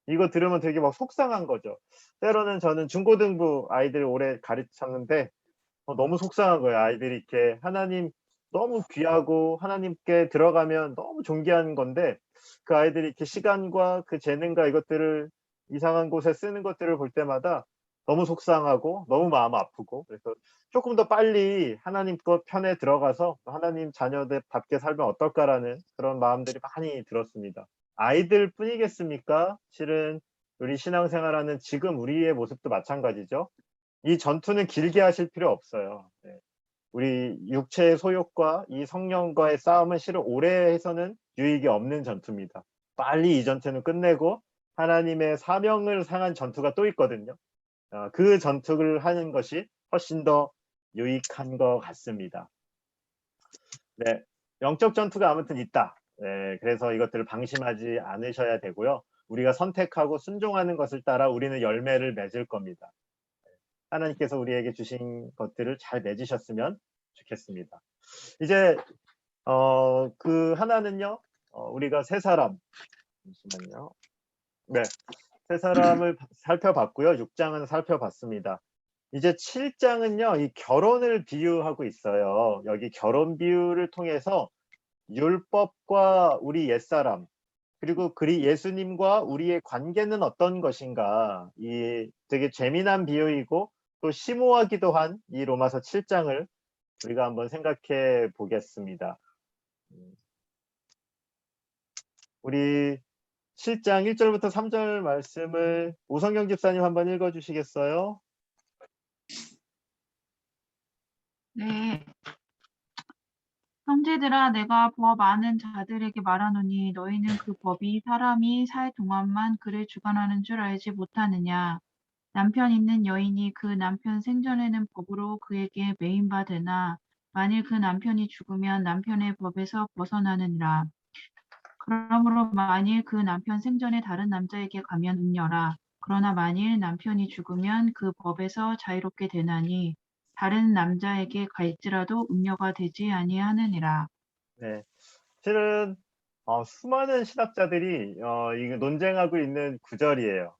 이거 들으면 되게 막 속상한 거죠. 때로는 저는 중고등부 아이들 오래 가르쳤는데 너무 속상한 거예요. 아이들이 이렇게 하나님 너무 귀하고 하나님께 들어가면 너무 존귀한 건데 그 아이들이 이렇게 시간과 그 재능과 이것들을 이상한 곳에 쓰는 것들을 볼 때마다 너무 속상하고 너무 마음 아프고 그래서 조금 더 빨리 하나님 것 편에 들어가서 하나님 자녀들답게 살면 어떨까라는 그런 마음들이 많이 들었습니다. 아이들 뿐이겠습니까? 실은 우리 신앙생활하는 지금 우리의 모습도 마찬가지죠. 이 전투는 길게 하실 필요 없어요. 네. 우리 육체의 소욕과 이 성령과의 싸움은 실은 오래 해서는 유익이 없는 전투입니다. 빨리 이 전투는 끝내고 하나님의 사명을 향한 전투가 또 있거든요. 그 전투를 하는 것이 훨씬 더 유익한 것 같습니다. 네, 영적 전투가 아무튼 있다. 네, 그래서 이것들을 방심하지 않으셔야 되고요. 우리가 선택하고 순종하는 것을 따라 우리는 열매를 맺을 겁니다. 하나님께서 우리에게 주신 것들을 잘 맺으셨으면 좋겠습니다. 이제 그 하나는요, 우리가 세 사람, 잠시만요. 네, 세 사람을 살펴봤고요. 6장은 살펴봤습니다. 이제 7장은요, 이 결혼을 비유하고 있어요. 여기 결혼 비유를 통해서 율법과 우리 옛사람, 그리고 예수님과 우리의 관계는 어떤 것인가, 이 되게 재미난 비유이고 또 심오하기도 한 이 로마서 7장을 우리가 한번 생각해 보겠습니다. 우리 7장 1절부터 3절 말씀을 오성경 집사님 한번 읽어 주시겠어요? 네. 형제들아, 내가 법 아는 자들에게 말하노니 너희는 그 법이 사람이 살 동안만 그를 주관하는 줄 알지 못하느냐. 남편 있는 여인이 그 남편 생전에는 법으로 그에게 매인 바 되나 만일 그 남편이 죽으면 남편의 법에서 벗어나느니라. 그러므로 만일 그 남편 생전에 다른 남자에게 가면 음녀라. 그러나 만일 남편이 죽으면 그 법에서 자유롭게 되나니 다른 남자에게 갈지라도 음녀가 되지 아니하느니라. 네, 실은 수많은 신학자들이 이거 논쟁하고 있는 구절이에요.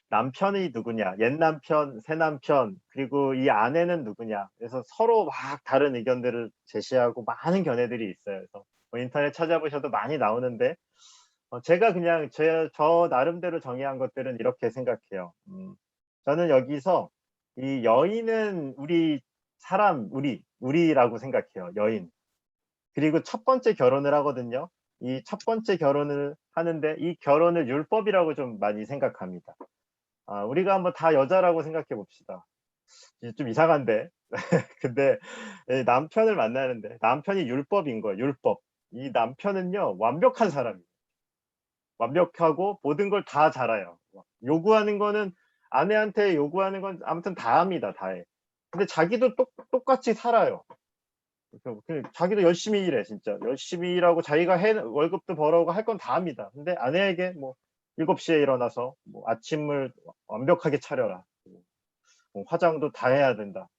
남편이 누구냐, 옛 남편, 새 남편, 그리고 이 아내는 누구냐. 그래서 서로 막 다른 의견들을 제시하고 많은 견해들이 있어요. 그래서 인터넷 찾아보셔도 많이 나오는데 제가 그냥 저 나름대로 정의한 것들은 이렇게 생각해요. 저는 여기서 이 여인은 우리라고 생각해요. 여인. 그리고 첫 번째 결혼을 하거든요. 이 첫 번째 결혼을 하는데 이 결혼을 율법이라고 좀 많이 생각합니다. 우리가 한번 다 여자라고 생각해 봅시다. 좀 이상한데. 근데 남편을 만나는데 남편이 율법인 거예요. 율법. 이 남편은요, 완벽한 사람이에요. 완벽하고 모든 걸 다 잘해요. 요구하는 거는 아내한테 요구하는 건 아무튼 다 합니다. 다 해. 근데 자기도 똑같이 살아요. 자기도 열심히 일해. 진짜 열심히 일하고 자기가 월급도 벌어오고 할 건 다 합니다. 근데 아내에게 뭐 7시에 일어나서 뭐 아침을 완벽하게 차려라, 뭐 화장도 다 해야 된다,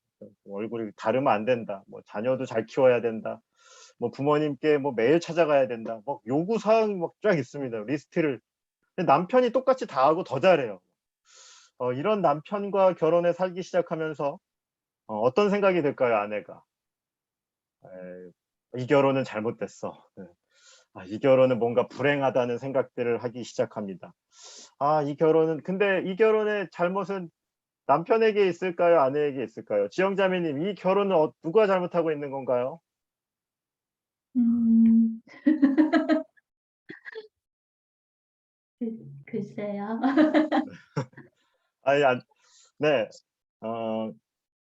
뭐 얼굴이 다르면 안 된다, 뭐 자녀도 잘 키워야 된다, 뭐 부모님께 뭐 매일 찾아가야 된다, 뭐 요구 사항이 막 쫙 있습니다. 리스트를. 근데 남편이 똑같이 다 하고 더 잘해요. 이런 남편과 결혼해 살기 시작하면서 어떤 생각이 들까요? 아내가 이 결혼은 잘못됐어. 이 결혼은 뭔가 불행하다는 생각들을 하기 시작합니다. 근데 이 결혼의 잘못은 남편에게 있을까요? 아내에게 있을까요? 지영자매님, 이 결혼은 누가 잘못하고 있는 건가요? 글쎄요. 네.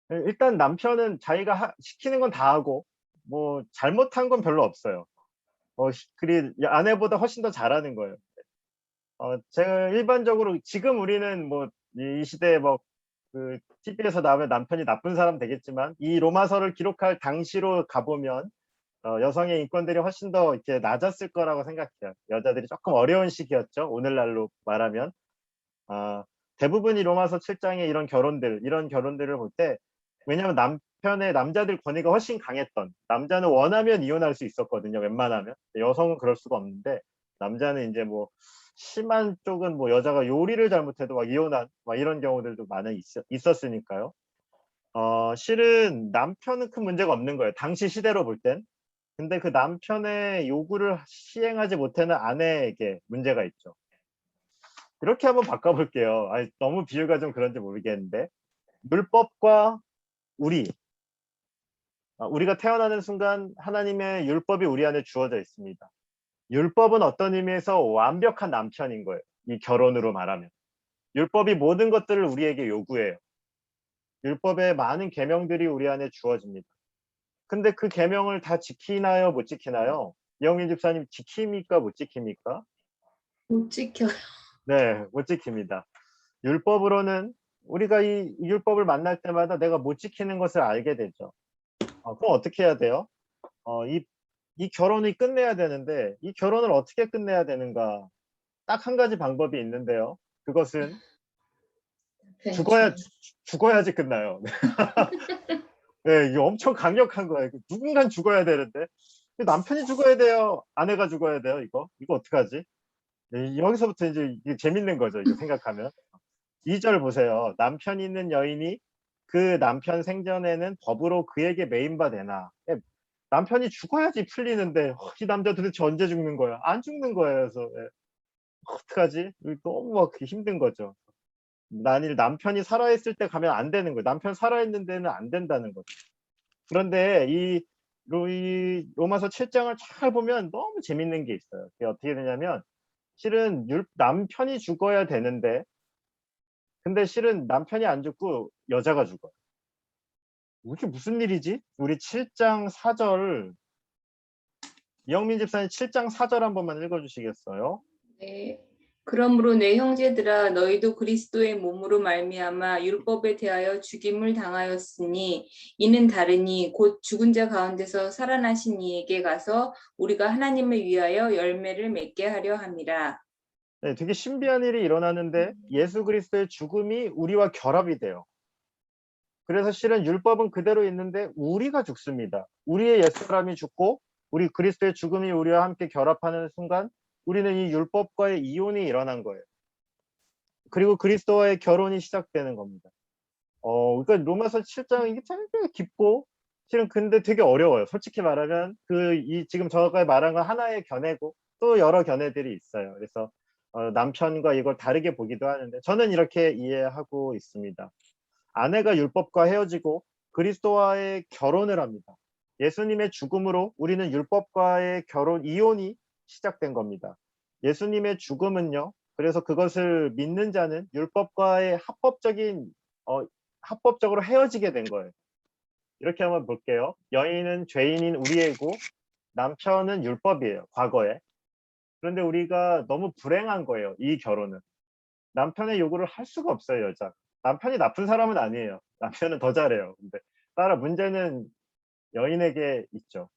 일단 남편은 자기가 시키는 건 다 하고 뭐 잘못한 건 별로 없어요. 아내보다 훨씬 더 잘하는 거예요. 제가 일반적으로 지금 우리는 뭐 이 시대에 뭐 그 TV에서 나오면 남편이 나쁜 사람 되겠지만 이 로마서를 기록할 당시로 가보면 여성의 인권들이 훨씬 더 이렇게 낮았을 거라고 생각해요. 여자들이 조금 어려운 시기였죠. 오늘날로 말하면. 대부분 이 로마서 7장의 이런 결혼들을 볼 때, 왜냐하면 남자들 권위가 훨씬 강했던, 남자는 원하면 이혼할 수 있었거든요. 웬만하면. 여성은 그럴 수가 없는데 남자는 이제 뭐 심한 쪽은 뭐 여자가 요리를 잘못해도 막 이혼한 막 이런 경우들도 많이 있었으니까요. 실은 남편은 큰 문제가 없는 거예요. 당시 시대로 볼 땐. 근데 그 남편의 요구를 시행하지 못하는 아내에게 문제가 있죠. 이렇게 한번 바꿔볼게요. 너무 비유가 좀 그런지 모르겠는데, 율법과 우리가 태어나는 순간 하나님의 율법이 우리 안에 주어져 있습니다. 율법은 어떤 의미에서 완벽한 남편인 거예요. 이 결혼으로 말하면. 율법이 모든 것들을 우리에게 요구해요. 율법의 많은 계명들이 우리 안에 주어집니다. 근데 그 계명을 다 지키나요? 못 지키나요? 이영민 집사님 지킵니까? 못 지킵니까? 못 지켜요. 네, 못 지킵니다. 율법으로는 우리가 이 율법을 만날 때마다 내가 못 지키는 것을 알게 되죠. 그럼 어떻게 해야 돼요? 이 결혼이 끝내야 되는데 이 결혼을 어떻게 끝내야 되는가? 딱 한 가지 방법이 있는데요. 그것은 죽어야지 끝나요. 네, 이게 엄청 강력한 거예요. 누군간 죽어야 되는데 남편이 죽어야 돼요? 아내가 죽어야 돼요? 이거 어떡하지? 네, 여기서부터 이제 이게 재밌는 거죠. 이거 생각하면. 2절 보세요. 남편 있는 여인이 그 남편 생전에는 법으로 그에게 매인바 되나. 남편이 죽어야지 풀리는데 이 남자 도대체 언제 죽는 거야? 안 죽는 거예요. 그래서 어떡하지? 너무 막 힘든 거죠. 만일 남편이 살아있을 때 가면 안 되는 거예요. 남편 살아있는 데는 안 된다는 거죠. 그런데 이 로마서 7장을 잘 보면 너무 재밌는 게 있어요. 그게 어떻게 되냐면 실은 남편이 죽어야 되는데 근데 실은 남편이 안 죽고 여자가 죽어요. 이게 무슨 일이지? 우리 7장 4절 이영민 집사님 7장 4절 한 번만 읽어주시겠어요? 네. 그러므로 내 형제들아 너희도 그리스도의 몸으로 말미암아 율법에 대하여 죽임을 당하였으니 이는 다르니 곧 죽은 자 가운데서 살아나신 이에게 가서 우리가 하나님을 위하여 열매를 맺게 하려 함이라. 네, 되게 신비한 일이 일어나는데 예수 그리스도의 죽음이 우리와 결합이 돼요. 그래서 실은 율법은 그대로 있는데 우리가 죽습니다. 우리의 옛사람이 죽고 우리 그리스도의 죽음이 우리와 함께 결합하는 순간 우리는 이 율법과의 이혼이 일어난 거예요. 그리고 그리스도와의 결혼이 시작되는 겁니다. 그러니까 로마서 7장 이게 되게 깊고 실은 근데 되게 어려워요. 솔직히 말하면 지금 저가 말한 건 하나의 견해고 또 여러 견해들이 있어요. 그래서 남편과 이걸 다르게 보기도 하는데 저는 이렇게 이해하고 있습니다. 아내가 율법과 헤어지고 그리스도와의 결혼을 합니다. 예수님의 죽음으로 우리는 율법과의 이혼이 시작된 겁니다. 예수님의 죽음은요. 그래서 그것을 믿는 자는 율법과의 합법적으로 헤어지게 된 거예요. 이렇게 한번 볼게요. 여인은 죄인인 우리이고 남편은 율법이에요. 과거에. 그런데 우리가 너무 불행한 거예요. 이 결혼은. 남편의 요구를 할 수가 없어요. 여자. 남편이 나쁜 사람은 아니에요. 남편은 더 잘해요. 근데 따라 문제는 여인에게 있죠.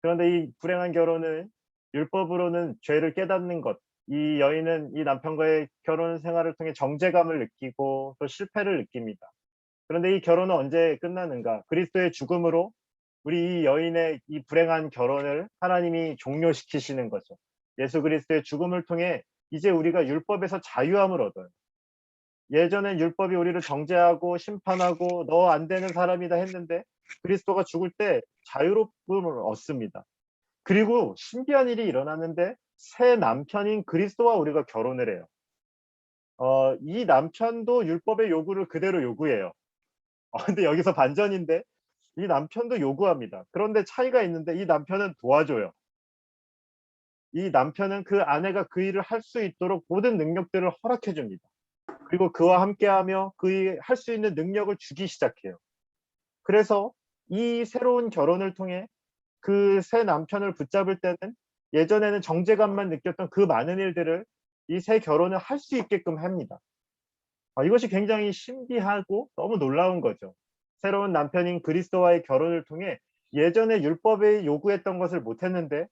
그런데 이 불행한 결혼은 율법으로는 죄를 깨닫는 것. 이 여인은 이 남편과의 결혼 생활을 통해 정죄감을 느끼고 또 실패를 느낍니다. 그런데 이 결혼은 언제 끝나는가? 그리스도의 죽음으로 우리 이 여인의 이 불행한 결혼을 하나님이 종료시키시는 거죠. 예수 그리스도의 죽음을 통해 이제 우리가 율법에서 자유함을 얻어요. 예전엔 율법이 우리를 정죄하고 심판하고 너 안 되는 사람이다 했는데 그리스도가 죽을 때 자유로움을 얻습니다. 그리고 신기한 일이 일어났는데 새 남편인 그리스도와 우리가 결혼을 해요. 이 남편도 율법의 요구를 그대로 요구해요. 근데 여기서 반전인데 이 남편도 요구합니다. 그런데 차이가 있는데 이 남편은 도와줘요. 이 남편은 그 아내가 그 일을 할 수 있도록 모든 능력들을 허락해 줍니다. 그리고 그와 함께하며 그 할 수 있는 능력을 주기 시작해요. 그래서 이 새로운 결혼을 통해 그 새 남편을 붙잡을 때는 예전에는 정죄감만 느꼈던 그 많은 일들을 이 새 결혼을 할 수 있게끔 합니다. 이것이 굉장히 신비하고 너무 놀라운 거죠. 새로운 남편인 그리스도와의 결혼을 통해 예전에 율법에 요구했던 것을 못했는데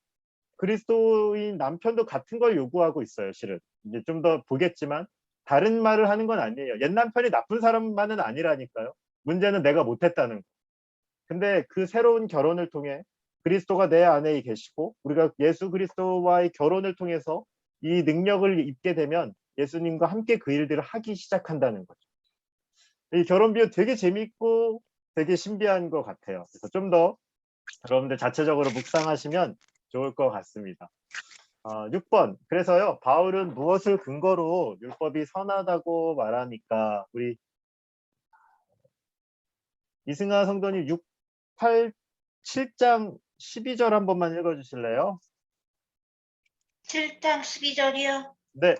그리스도인 남편도 같은 걸 요구하고 있어요. 실은 이제 좀 더 보겠지만 다른 말을 하는 건 아니에요. 옛 남편이 나쁜 사람만은 아니라니까요. 문제는 내가 못했다는 거. 근데 그 새로운 결혼을 통해 그리스도가 내 안에 계시고 우리가 예수 그리스도와의 결혼을 통해서 이 능력을 입게 되면 예수님과 함께 그 일들을 하기 시작한다는 거죠. 이 결혼 비유 되게 재밌고 되게 신비한 것 같아요. 그래서 좀 더 여러분들 자체적으로 묵상하시면 좋을 것 같습니다. 6번. 그래서요, 바울은 무엇을 근거로 율법이 선하다고 말하니까 우리 이승아 성도님 7장 12절 한 번만 읽어주실래요? 7장 12절이요. 네.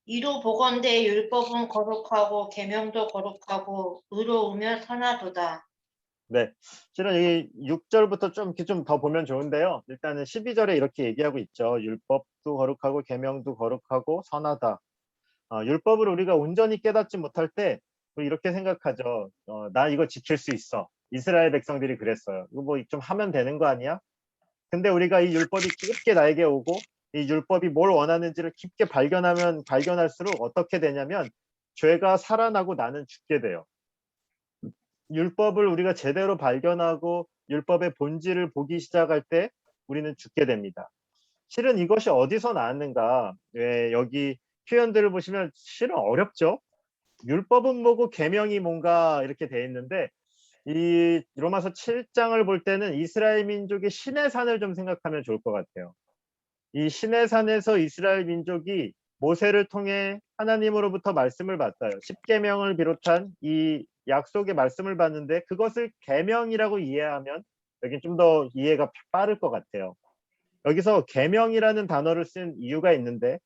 이로 보건대 율법은 거룩하고 계명도 거룩하고 의로우며 선하도다. 네, 실은 여기 6절부터 좀 이렇게 좀 더 보면 좋은데요. 일단은 12절에 이렇게 얘기하고 있죠. 율법도 거룩하고 계명도 거룩하고 선하다. 율법을 우리가 온전히 깨닫지 못할 때 이렇게 생각하죠. 나 이거 지킬 수 있어. 이스라엘 백성들이 그랬어요. 이거 뭐 좀 하면 되는 거 아니야? 근데 우리가 이 율법이 깊게 나에게 오고 이 율법이 뭘 원하는지를 깊게 발견하면 발견할수록 어떻게 되냐면 죄가 살아나고 나는 죽게 돼요. 율법을 우리가 제대로 발견하고 율법의 본질을 보기 시작할 때 우리는 죽게 됩니다. 실은 이것이 어디서 나왔는가? 여기 표현들을 보시면 실은 어렵죠. 율법은 뭐고 계명이 뭔가 이렇게 돼 있는데 이 로마서 7장을 볼 때는 이스라엘 민족의 신의 산을 좀 생각하면 좋을 것 같아요. 이 신의 산에서 이스라엘 민족이 모세를 통해 하나님으로부터 말씀을 받아요. 십계명을 비롯한 이 약속의 말씀을 받는데 그것을 계명이라고 이해하면 여기 좀 더 이해가 빠를 것 같아요. 여기서 계명이라는 단어를 쓴 이유가 있는데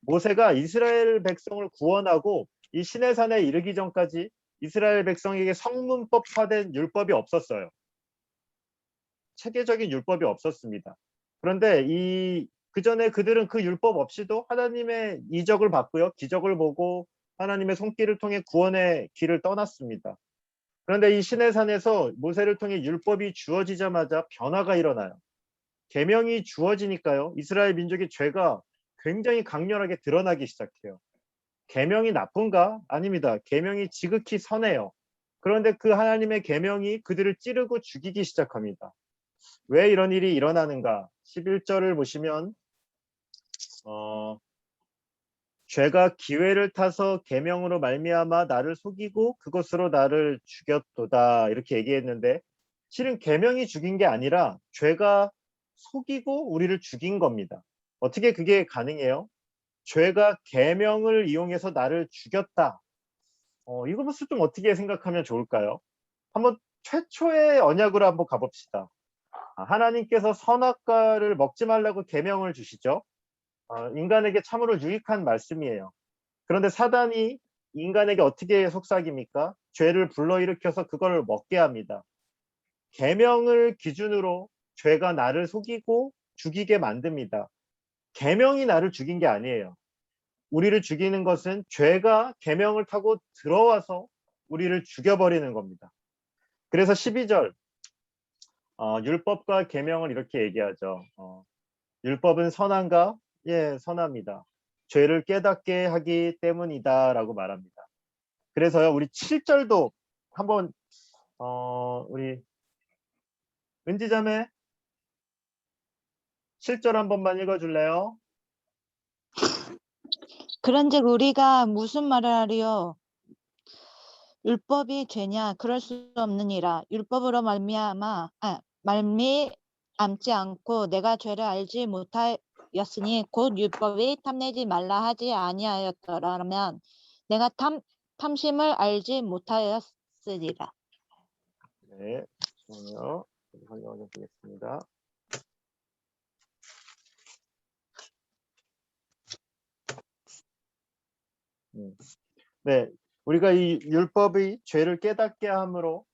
모세가 이스라엘 백성을 구원하고 이 신의 산에 이르기 전까지 이스라엘 백성에게 성문법화된 율법이 없었어요. 체계적인 율법이 없었습니다. 그런데 그 전에 그들은 그 율법 없이도 하나님의 이적을 받고요. 기적을 보고 하나님의 손길을 통해 구원의 길을 떠났습니다. 그런데 이 신의 산에서 모세를 통해 율법이 주어지자마자 변화가 일어나요. 계명이 주어지니까요. 이스라엘 민족의 죄가 굉장히 강렬하게 드러나기 시작해요. 계명이 나쁜가? 아닙니다. 계명이 지극히 선해요. 그런데 그 하나님의 계명이 그들을 찌르고 죽이기 시작합니다. 왜 이런 일이 일어나는가? 11절을 보시면 죄가 기회를 타서 계명으로 말미암아 나를 속이고 그것으로 나를 죽였도다 이렇게 얘기했는데 실은 계명이 죽인 게 아니라 죄가 속이고 우리를 죽인 겁니다. 어떻게 그게 가능해요? 죄가 계명을 이용해서 나를 죽였다. 이것을 좀 어떻게 생각하면 좋을까요? 한번 최초의 언약으로 한번 가봅시다. 하나님께서 선악과를 먹지 말라고 계명을 주시죠. 인간에게 참으로 유익한 말씀이에요. 그런데 사단이 인간에게 어떻게 속삭입니까? 죄를 불러일으켜서 그걸 먹게 합니다. 계명을 기준으로 죄가 나를 속이고 죽이게 만듭니다. 계명이 나를 죽인 게 아니에요. 우리를 죽이는 것은 죄가 계명을 타고 들어와서 우리를 죽여버리는 겁니다. 그래서 12절 율법과 계명을 이렇게 얘기하죠. 율법은 선한가? 예, 선합니다. 죄를 깨닫게 하기 때문이다 라고 말합니다. 그래서요 우리 7절도 한번 우리 은지자매 7절 한 번만 읽어줄래요? 그런즉 우리가 무슨 말을 하리요? 율법이 죄냐? 그럴 수 없느니라. 율법으로 말미암지 않고 내가 죄를 알지 못하였으니 곧 율법이 탐내지 말라 하지 아니하였더라면 내가 탐심을 알지 못하였으리라. 네, 잠시만요. 설명을 좀 드리겠습니다. 네, 우리가 이 율법의 죄를 깨닫게 함으로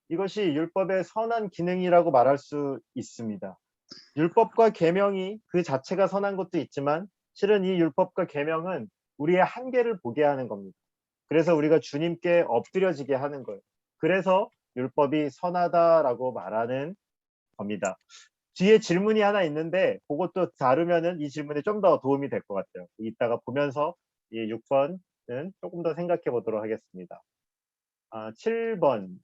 이것이 율법의 선한 기능이라고 말할 수 있습니다. 율법과 계명이 그 자체가 선한 것도 있지만 실은 이 율법과 계명은 우리의 한계를 보게 하는 겁니다. 그래서 우리가 주님께 엎드려지게 하는 거예요. 그래서 율법이 선하다라고 말하는 겁니다. 뒤에 질문이 하나 있는데 그것도 다루면은 이 질문에 좀 더 도움이 될 것 같아요. 이따가 보면서 이 6번은 조금 더 생각해 보도록 하겠습니다. 7번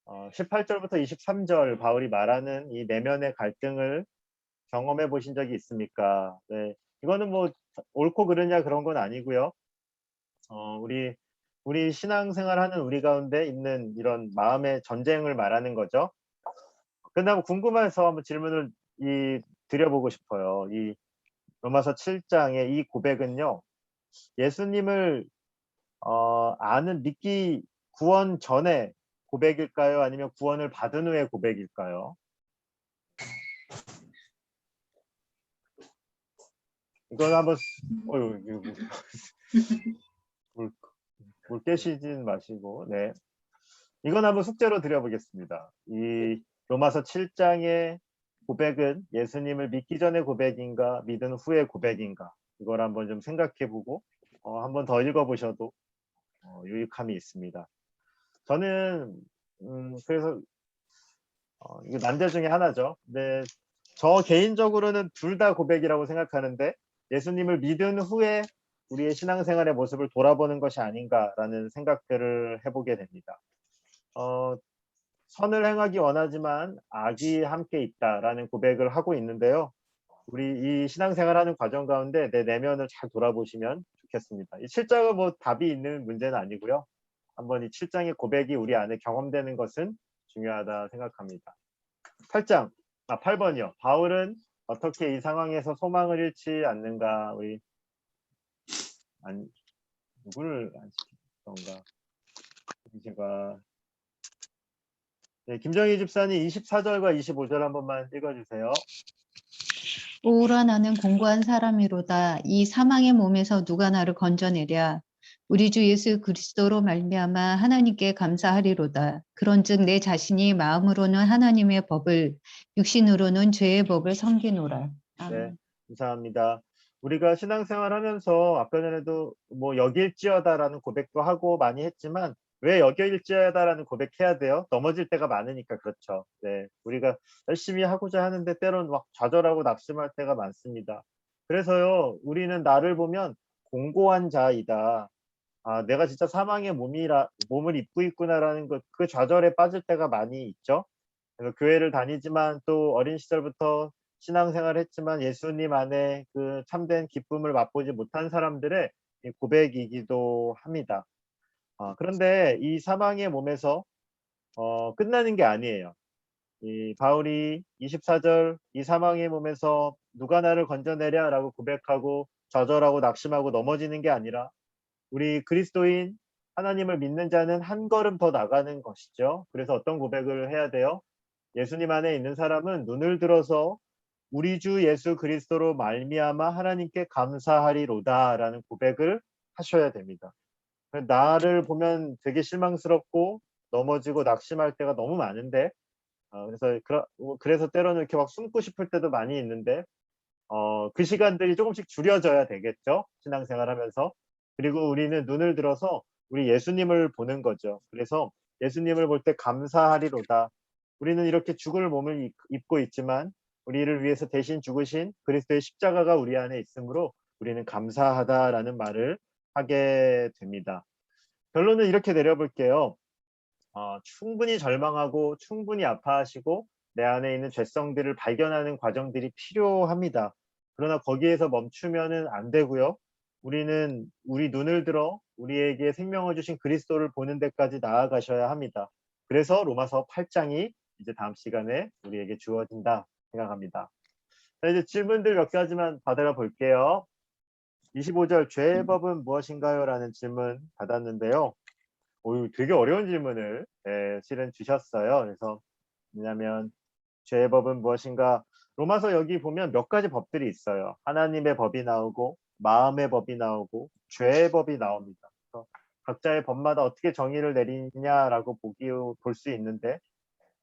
18절부터 23절 바울이 말하는 이 내면의 갈등을 경험해 보신 적이 있습니까? 네, 이거는 뭐 옳고 그르냐 그런 건 아니고요. 우리 신앙생활하는 우리 가운데 있는 이런 마음의 전쟁을 말하는 거죠. 근데 한번 궁금해서 한번 질문을 드려보고 싶어요. 이 로마서 7장의 이 고백은요, 예수님을 믿기 구원 전에 고백일까요? 아니면 구원을 받은 후에 고백일까요? 이건 한번 물 깨시진 마시고, 네. 이건 한번 숙제로 드려보겠습니다. 이 로마서 7장의 고백은 예수님을 믿기 전의 고백인가 믿은 후의 고백인가 이걸 한번 좀 생각해보고 한번 더 읽어보셔도 유익함이 있습니다. 저는 그래서 이거 난제 중에 하나죠. 근데 저 개인적으로는 둘 다 고백이라고 생각하는데 예수님을 믿은 후에 우리의 신앙생활의 모습을 돌아보는 것이 아닌가라는 생각들을 해보게 됩니다. 선을 행하기 원하지만 악이 함께 있다라는 고백을 하고 있는데요. 우리 이 신앙생활하는 과정 가운데 내 내면을 잘 돌아보시면 좋겠습니다. 이 7장은 뭐 답이 있는 문제는 아니고요. 한번 이 7장의 고백이 우리 안에 경험되는 것은 중요하다 생각합니다. 8번이요. 바울은 어떻게 이 상황에서 소망을 잃지 않는가? 우리 누구를 안 시켰던가? 제가 네, 김정희 집사님 24절과 25절 한 번만 읽어주세요. 오라 나는 공고한 사람이로다. 이 사망의 몸에서 누가 나를 건져내랴. 우리 주 예수 그리스도로 말미암아 하나님께 감사하리로다. 그런즉 내 자신이 마음으로는 하나님의 법을 육신으로는 죄의 법을 섬기노라. 네, 감사합니다. 우리가 신앙생활하면서 아까 전에도 뭐 여길지어다라는 고백도 하고 많이 했지만 왜 여길지어다라는 고백해야 돼요? 넘어질 때가 많으니까 그렇죠. 네, 우리가 열심히 하고자 하는데 때론 막 좌절하고 낙심할 때가 많습니다. 그래서요, 우리는 나를 보면 공고한 자이다. 내가 진짜 사망의 몸을 입고 있구나라는 그 좌절에 빠질 때가 많이 있죠. 그래서 교회를 다니지만 또 어린 시절부터 신앙생활을 했지만 예수님 안에 그 참된 기쁨을 맛보지 못한 사람들의 이 고백이기도 합니다. 그런데 이 사망의 몸에서 끝나는 게 아니에요. 이 바울이 24절 이 사망의 몸에서 누가 나를 건져내랴라고 고백하고 좌절하고 낙심하고 넘어지는 게 아니라 우리 그리스도인 하나님을 믿는 자는 한 걸음 더 나가는 것이죠. 그래서 어떤 고백을 해야 돼요? 예수님 안에 있는 사람은 눈을 들어서 우리 주 예수 그리스도로 말미암아 하나님께 감사하리로다라는 고백을 하셔야 됩니다. 나를 보면 되게 실망스럽고 넘어지고 낙심할 때가 너무 많은데 그래서 때로는 이렇게 막 숨고 싶을 때도 많이 있는데 그 시간들이 조금씩 줄여져야 되겠죠. 신앙생활하면서. 그리고 우리는 눈을 들어서 우리 예수님을 보는 거죠. 그래서 예수님을 볼 때 감사하리로다. 우리는 이렇게 죽을 몸을 입고 있지만 우리를 위해서 대신 죽으신 그리스도의 십자가가 우리 안에 있으므로 우리는 감사하다라는 말을 하게 됩니다. 결론은 이렇게 내려볼게요. 충분히 절망하고 충분히 아파하시고 내 안에 있는 죄성들을 발견하는 과정들이 필요합니다. 그러나 거기에서 멈추면은 안 되고요. 우리는 우리 눈을 들어 우리에게 생명을 주신 그리스도를 보는 데까지 나아가셔야 합니다. 그래서 로마서 8장이 이제 다음 시간에 우리에게 주어진다 생각합니다. 자, 이제 질문들 몇 가지만 받아 볼게요. 25절 죄의 법은 무엇인가요? 라는 질문 받았는데요. 되게 어려운 질문을 실은 주셨어요. 그래서 왜냐하면 죄의 법은 무엇인가? 로마서 여기 보면 몇 가지 법들이 있어요. 하나님의 법이 나오고 마음의 법이 나오고 죄의 법이 나옵니다. 그래서 각자의 법마다 어떻게 정의를 내리냐라고 볼 수 있는데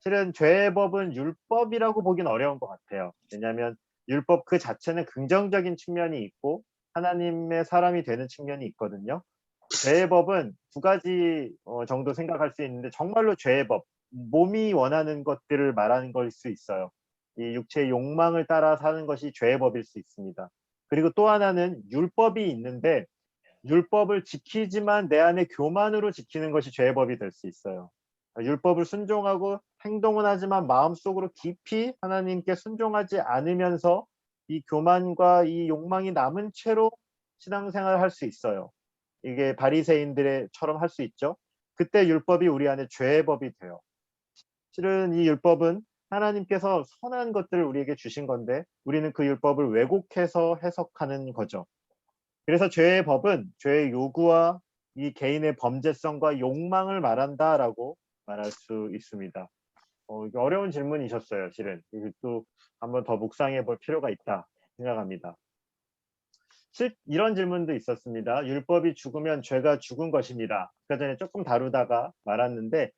실은 죄의 법은 율법이라고 보긴 어려운 것 같아요. 왜냐하면 율법 그 자체는 긍정적인 측면이 있고 하나님의 사람이 되는 측면이 있거든요. 죄의 법은 두 가지 정도 생각할 수 있는데 정말로 죄의 법, 몸이 원하는 것들을 말하는 걸 수 있어요. 이 육체의 욕망을 따라 사는 것이 죄의 법일 수 있습니다. 그리고 또 하나는 율법이 있는데 율법을 지키지만 내 안에 교만으로 지키는 것이 죄의 법이 될 수 있어요. 율법을 순종하고 행동은 하지만 마음속으로 깊이 하나님께 순종하지 않으면서 이 교만과 이 욕망이 남은 채로 신앙생활을 할 수 있어요. 이게 바리새인들처럼 할 수 있죠. 그때 율법이 우리 안에 죄의 법이 돼요. 실은 이 율법은 하나님께서 선한 것들을 우리에게 주신 건데 우리는 그 율법을 왜곡해서 해석하는 거죠. 그래서 죄의 법은 죄의 요구와 이 개인의 범죄성과 욕망을 말한다라고 말할 수 있습니다. 이게 어려운 질문이셨어요. 실은 이것도 한번 더 묵상해 볼 필요가 있다 생각합니다. 이런 질문도 있었습니다. 율법이 죽으면 죄가 죽은 것입니다. 아까 전에 조금 다루다가 말았는데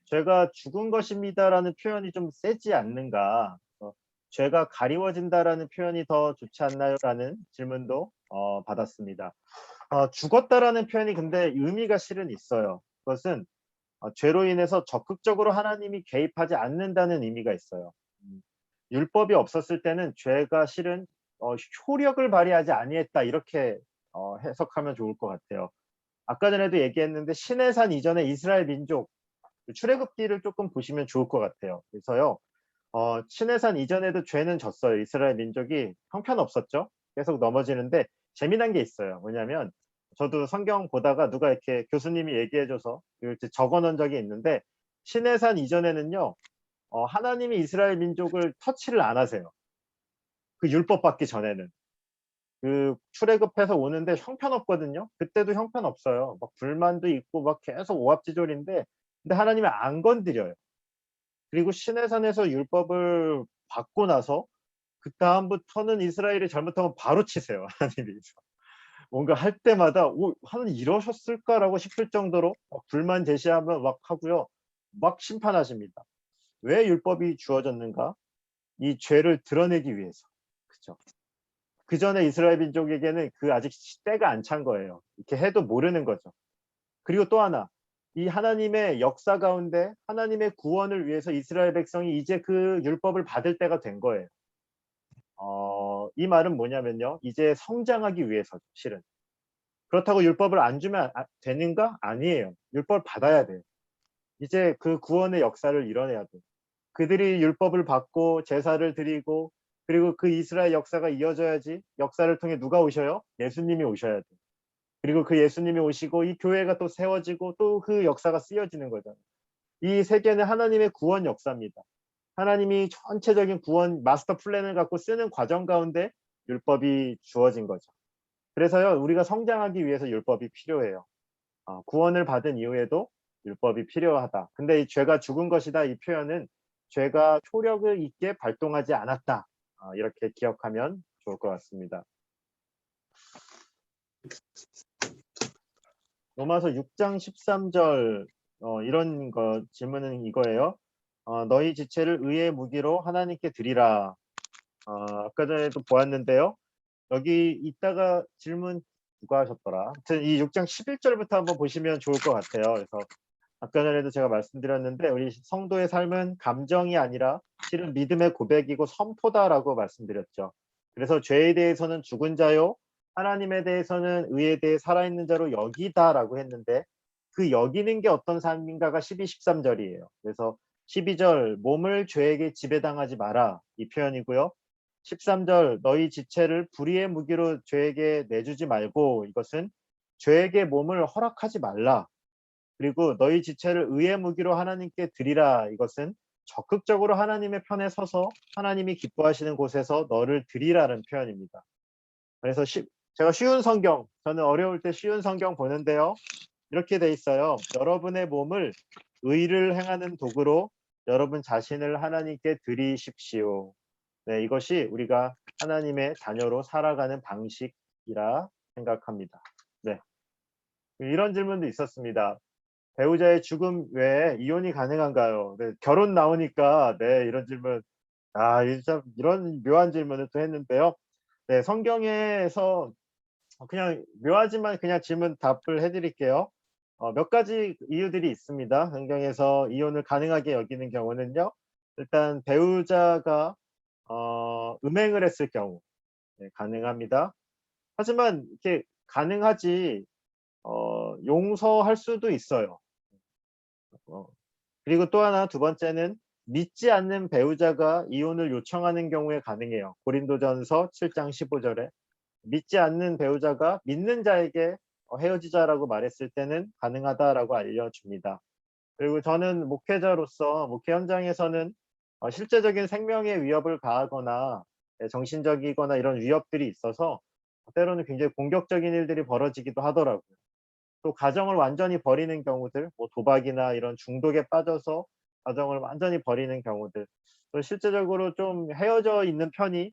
죄가 죽은 것입니다라는 표현이 좀 세지 않는가? 죄가 가리워진다라는 표현이 더 좋지 않나요?라는 질문도 받았습니다. 죽었다라는 표현이 근데 의미가 실은 있어요. 그것은 죄로 인해서 적극적으로 하나님이 개입하지 않는다는 의미가 있어요. 율법이 없었을 때는 죄가 실은 효력을 발휘하지 아니했다 이렇게 해석하면 좋을 것 같아요. 아까 전에도 얘기했는데 시내산 이전에 이스라엘 민족 출애굽기를 조금 보시면 좋을 것 같아요. 그래서요 시내산 이전에도 죄는 졌어요. 이스라엘 민족이 형편없었죠. 계속 넘어지는데 재미난 게 있어요. 뭐냐면 저도 성경 보다가 누가 이렇게 교수님이 얘기해줘서 이렇게 적어놓은 적이 있는데 시내산 이전에는요 하나님이 이스라엘 민족을 터치를 안 하세요. 그 율법 받기 전에는 그 출애굽해서 오는데 형편없거든요. 그때도 형편없어요. 막 불만도 있고 막 계속 오합지졸인데 근데 하나님이 안 건드려요. 그리고 시내산에서 율법을 받고 나서 그 다음부터는 이스라엘이 잘못하면 바로 치세요. 하나님이 뭔가 할 때마다 하나님 이러셨을까라고 싶을 정도로 불만 제시하면 막 하고요. 막 심판하십니다. 왜 율법이 주어졌는가? 이 죄를 드러내기 위해서. 그죠? 그 전에 이스라엘 민족에게는 그 아직 때가 안 찬 거예요. 이렇게 해도 모르는 거죠. 그리고 또 하나, 이 하나님의 역사 가운데 하나님의 구원을 위해서 이스라엘 백성이 이제 그 율법을 받을 때가 된 거예요. 이 말은 뭐냐면요. 이제 성장하기 위해서 실은. 그렇다고 율법을 안 주면 되는가? 아니에요. 율법을 받아야 돼요. 이제 그 구원의 역사를 이뤄내야 돼요. 그들이 율법을 받고 제사를 드리고 그리고 그 이스라엘 역사가 이어져야지 역사를 통해 누가 오셔요? 예수님이 오셔야 돼요. 그리고 그 예수님이 오시고 이 교회가 또 세워지고 또 그 역사가 쓰여지는 거잖아요. 이 세계는 하나님의 구원 역사입니다. 하나님이 전체적인 구원 마스터 플랜을 갖고 쓰는 과정 가운데 율법이 주어진 거죠. 그래서요 우리가 성장하기 위해서 율법이 필요해요. 구원을 받은 이후에도 율법이 필요하다. 근데 이 죄가 죽은 것이다 이 표현은 죄가 효력을 있게 발동하지 않았다. 이렇게 기억하면 좋을 것 같습니다. 로마서 6장 13절 이런 거 질문은 이거예요. 너희 지체를 의의 무기로 하나님께 드리라. 아까 전에도 보았는데요. 여기 이따가 질문 누가 하셨더라. 하여튼 이 6장 11절부터 한번 보시면 좋을 것 같아요. 그래서 아까 전에도 제가 말씀드렸는데 우리 성도의 삶은 감정이 아니라 실은 믿음의 고백이고 선포다라고 말씀드렸죠. 그래서 죄에 대해서는 죽은 자요, 하나님에 대해서는 의에 대해 살아있는 자로 여기다라고 했는데 그 여기는 게 어떤 삶인가가 12, 13절이에요. 그래서 12절 몸을 죄에게 지배당하지 마라 이 표현이고요. 13절 너희 지체를 불의의 무기로 죄에게 내주지 말고 이것은 죄에게 몸을 허락하지 말라. 그리고 너희 지체를 의의 무기로 하나님께 드리라. 이것은 적극적으로 하나님의 편에 서서 하나님이 기뻐하시는 곳에서 너를 드리라는 표현입니다. 그래서 제가 쉬운 성경, 저는 어려울 때 쉬운 성경 보는데요. 이렇게 돼 있어요. 여러분의 몸을 의를 행하는 도구로 여러분 자신을 하나님께 드리십시오. 네, 이것이 우리가 하나님의 자녀로 살아가는 방식이라 생각합니다. 네, 이런 질문도 있었습니다. 배우자의 죽음 외에 이혼이 가능한가요? 네, 결혼 나오니까 네, 이런 질문 이런 묘한 질문을 또 했는데요. 네, 성경에서 그냥 묘하지만 그냥 질문 답을 해드릴게요. 몇 가지 이유들이 있습니다. 성경에서 이혼을 가능하게 여기는 경우는요. 일단 배우자가 음행을 했을 경우 네, 가능합니다. 하지만 이렇게 가능하지 용서할 수도 있어요. 그리고 또 하나 두 번째는 믿지 않는 배우자가 이혼을 요청하는 경우에 가능해요. 고린도전서 7장 15절에 믿지 않는 배우자가 믿는 자에게 헤어지자라고 말했을 때는 가능하다라고 알려줍니다. 그리고 저는 목회자로서 목회 현장에서는 실제적인 생명의 위협을 가하거나 정신적이거나 이런 위협들이 있어서 때로는 굉장히 공격적인 일들이 벌어지기도 하더라고요. 또 가정을 완전히 버리는 경우들, 뭐 도박이나 이런 중독에 빠져서 가정을 완전히 버리는 경우들, 또 실제적으로 좀 헤어져 있는 편이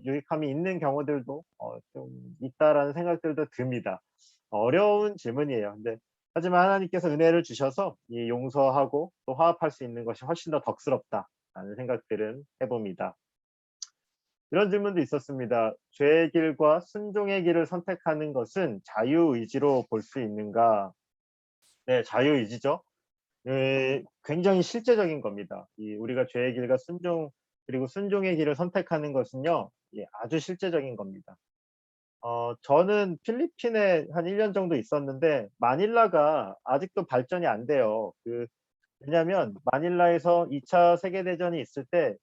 유익함이 있는 경우들도 좀 있다라는 생각들도 듭니다. 어려운 질문이에요. 근데 하지만 하나님께서 은혜를 주셔서 이 용서하고 또 화합할 수 있는 것이 훨씬 더 덕스럽다라는 생각들은 해봅니다. 이런 질문도 있었습니다. 죄의 길과 순종의 길을 선택하는 것은 자유의지로 볼 수 있는가? 네, 자유의지죠. 굉장히 실제적인 겁니다. 우리가 죄의 길과 그리고 순종의 길을 선택하는 것은요, 아주 실제적인 겁니다. 저는 필리핀에 한 1년 정도 있었는데 마닐라가 아직도 발전이 안 돼요. 왜냐하면 마닐라에서 2차 세계대전이 있을 때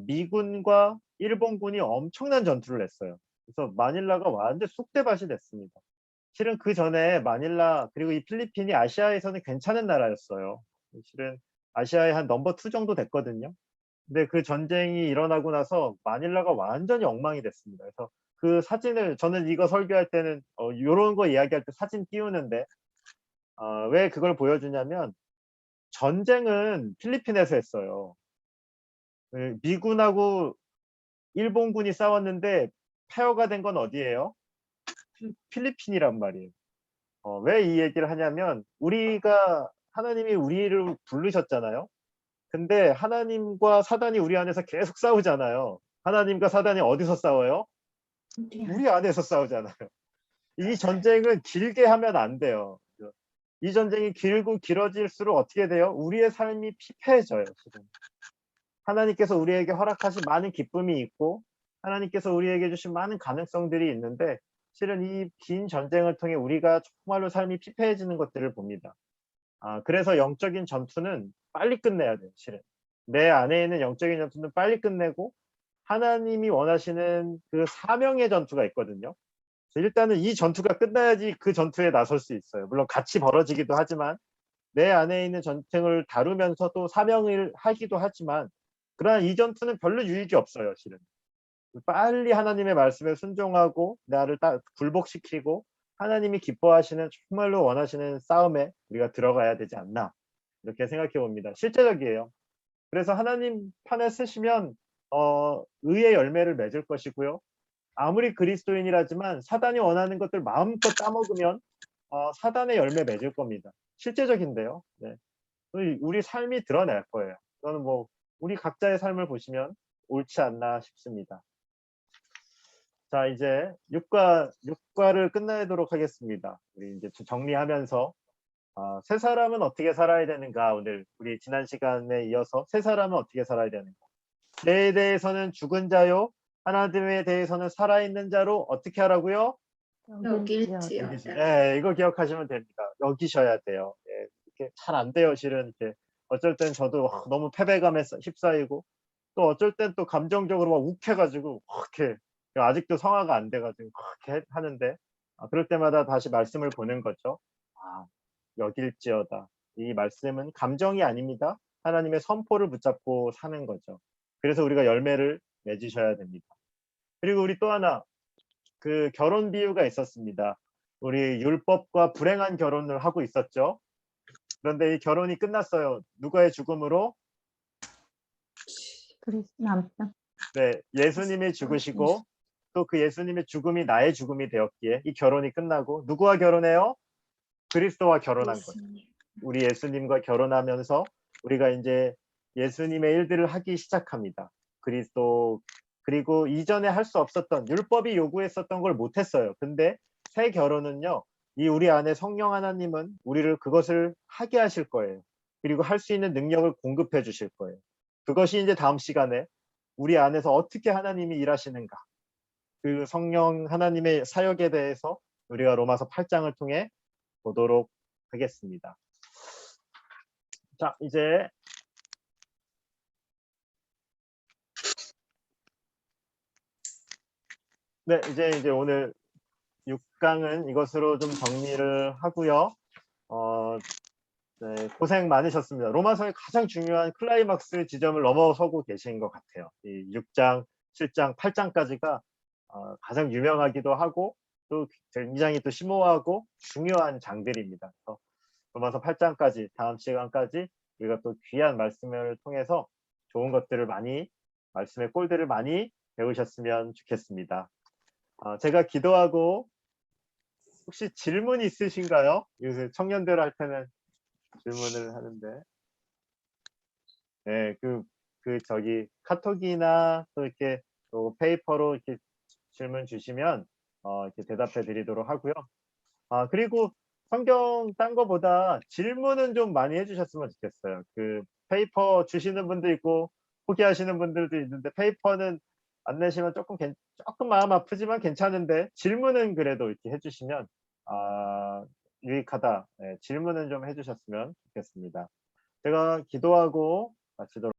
미군과 일본군이 엄청난 전투를 했어요. 그래서 마닐라가 완전 쑥대밭이 됐습니다. 실은 그 전에 마닐라 그리고 이 필리핀이 아시아에서는 괜찮은 나라였어요. 실은 아시아의 한 넘버 2 정도 됐거든요. 근데 그 전쟁이 일어나고 나서 마닐라가 완전히 엉망이 됐습니다. 그래서 그 사진을 저는 이거 설교할 때는 요런 거 이야기할 때 사진 띄우는데 왜 그걸 보여주냐면 전쟁은 필리핀에서 했어요. 미군하고 일본군이 싸웠는데 폐허가 된 건 어디예요? 필리핀이란 말이에요. 왜 이 얘기를 하냐면 하나님이 우리를 부르셨잖아요. 근데 하나님과 사단이 우리 안에서 계속 싸우잖아요. 하나님과 사단이 어디서 싸워요? 우리 안에서 싸우잖아요. 이 전쟁은 길게 하면 안 돼요. 이 전쟁이 길고 길어질수록 어떻게 돼요? 우리의 삶이 피폐해져요. 지금. 하나님께서 우리에게 허락하신 많은 기쁨이 있고 하나님께서 우리에게 주신 많은 가능성들이 있는데 실은 이 긴 전쟁을 통해 우리가 정말로 삶이 피폐해지는 것들을 봅니다. 그래서 영적인 전투는 빨리 끝내야 돼요. 실은 내 안에 있는 영적인 전투는 빨리 끝내고 하나님이 원하시는 그 사명의 전투가 있거든요. 일단은 이 전투가 끝나야지 그 전투에 나설 수 있어요. 물론 같이 벌어지기도 하지만 내 안에 있는 전쟁을 다루면서도 사명을 하기도 하지만 그러나 이 전투는 별로 유익이 없어요. 실은 빨리 하나님의 말씀에 순종하고 나를 굴복시키고 하나님이 기뻐하시는 정말로 원하시는 싸움에 우리가 들어가야 되지 않나 이렇게 생각해 봅니다. 실제적이에요. 그래서 하나님 편에 쓰시면 의의 열매를 맺을 것이고요. 아무리 그리스도인이라지만 사단이 원하는 것들 마음껏 따먹으면 사단의 열매 맺을 겁니다. 실제적인데요. 네. 우리 삶이 드러날 거예요. 저는 우리 각자의 삶을 보시면 옳지 않나 싶습니다. 자, 이제 6과를 끝내도록 하겠습니다. 우리 이제 정리하면서 새 사람은 어떻게 살아야 되는가? 오늘 우리 지난 시간에 이어서 새 사람은 어떻게 살아야 되는가? 죄에 대해서는 죽은 자요, 하나님에 대해서는 살아있는 자로 어떻게 하라고요? 여길지어다. 네, 이거 기억하시면 됩니다. 여기셔야 돼요. 네, 이렇게 잘 안 돼요, 실은. 이렇게 어쩔 땐 저도 너무 패배감에 휩싸이고 또 어쩔 땐 또 감정적으로 막 욱해가지고 이렇게 아직도 성화가 안 돼가지고 그렇게 하는데 그럴 때마다 다시 말씀을 보는 거죠. 여길지어다. 이 말씀은 감정이 아닙니다. 하나님의 선포를 붙잡고 사는 거죠. 그래서 우리가 열매를 맺으셔야 됩니다. 그리고 우리 또 하나 그 결혼 비유가 있었습니다. 우리 율법과 불행한 결혼을 하고 있었죠. 그런데 이 결혼이 끝났어요. 누가의 죽음으로? 남편. 네, 예수님이 죽으시고 또 그 예수님의 죽음이 나의 죽음이 되었기에 이 결혼이 끝나고 누구와 결혼해요? 그리스도와 결혼한 거죠. 우리 예수님과 결혼하면서 우리가 이제 예수님의 일들을 하기 시작합니다. 그리고 이전에 할 수 없었던 율법이 요구했었던 걸 못했어요. 근데 새 결혼은요. 우리 안에 성령 하나님은 우리를 그것을 하게 하실 거예요. 그리고 할 수 있는 능력을 공급해 주실 거예요. 그것이 이제 다음 시간에 우리 안에서 어떻게 하나님이 일하시는가 그 성령 하나님의 사역에 대해서 우리가 로마서 8장을 통해 보도록 하겠습니다. 자, 이제 이제 오늘 6강은 이것으로 좀 정리를 하고요. 네, 고생 많으셨습니다. 로마서의 가장 중요한 클라이막스 지점을 넘어서고 계신 것 같아요. 이 6장, 7장, 8장까지가 가장 유명하기도 하고 또 굉장히 또 심오하고 중요한 장들입니다. 그래서 로마서 8장까지 다음 시간까지 우리가 또 귀한 말씀을 통해서 좋은 것들을 많이 말씀의 꼴들을 많이 배우셨으면 좋겠습니다. 제가 기도하고 혹시 질문 있으신가요? 요새 청년들 할 때는 질문을 하는데, 네, 저기 카톡이나 또 이렇게 또 페이퍼로 이렇게 질문 주시면 이렇게 대답해 드리도록 하고요. 그리고 성경 딴 거보다 질문은 좀 많이 해주셨으면 좋겠어요. 그 페이퍼 주시는 분도 있고 포기하시는 분들도 있는데 페이퍼는 안 내시면 조금 마음 아프지만 괜찮은데 질문은 그래도 이렇게 해주시면 유익하다. 네, 질문은 좀 해주셨으면 좋겠습니다. 제가 기도하고 마치도록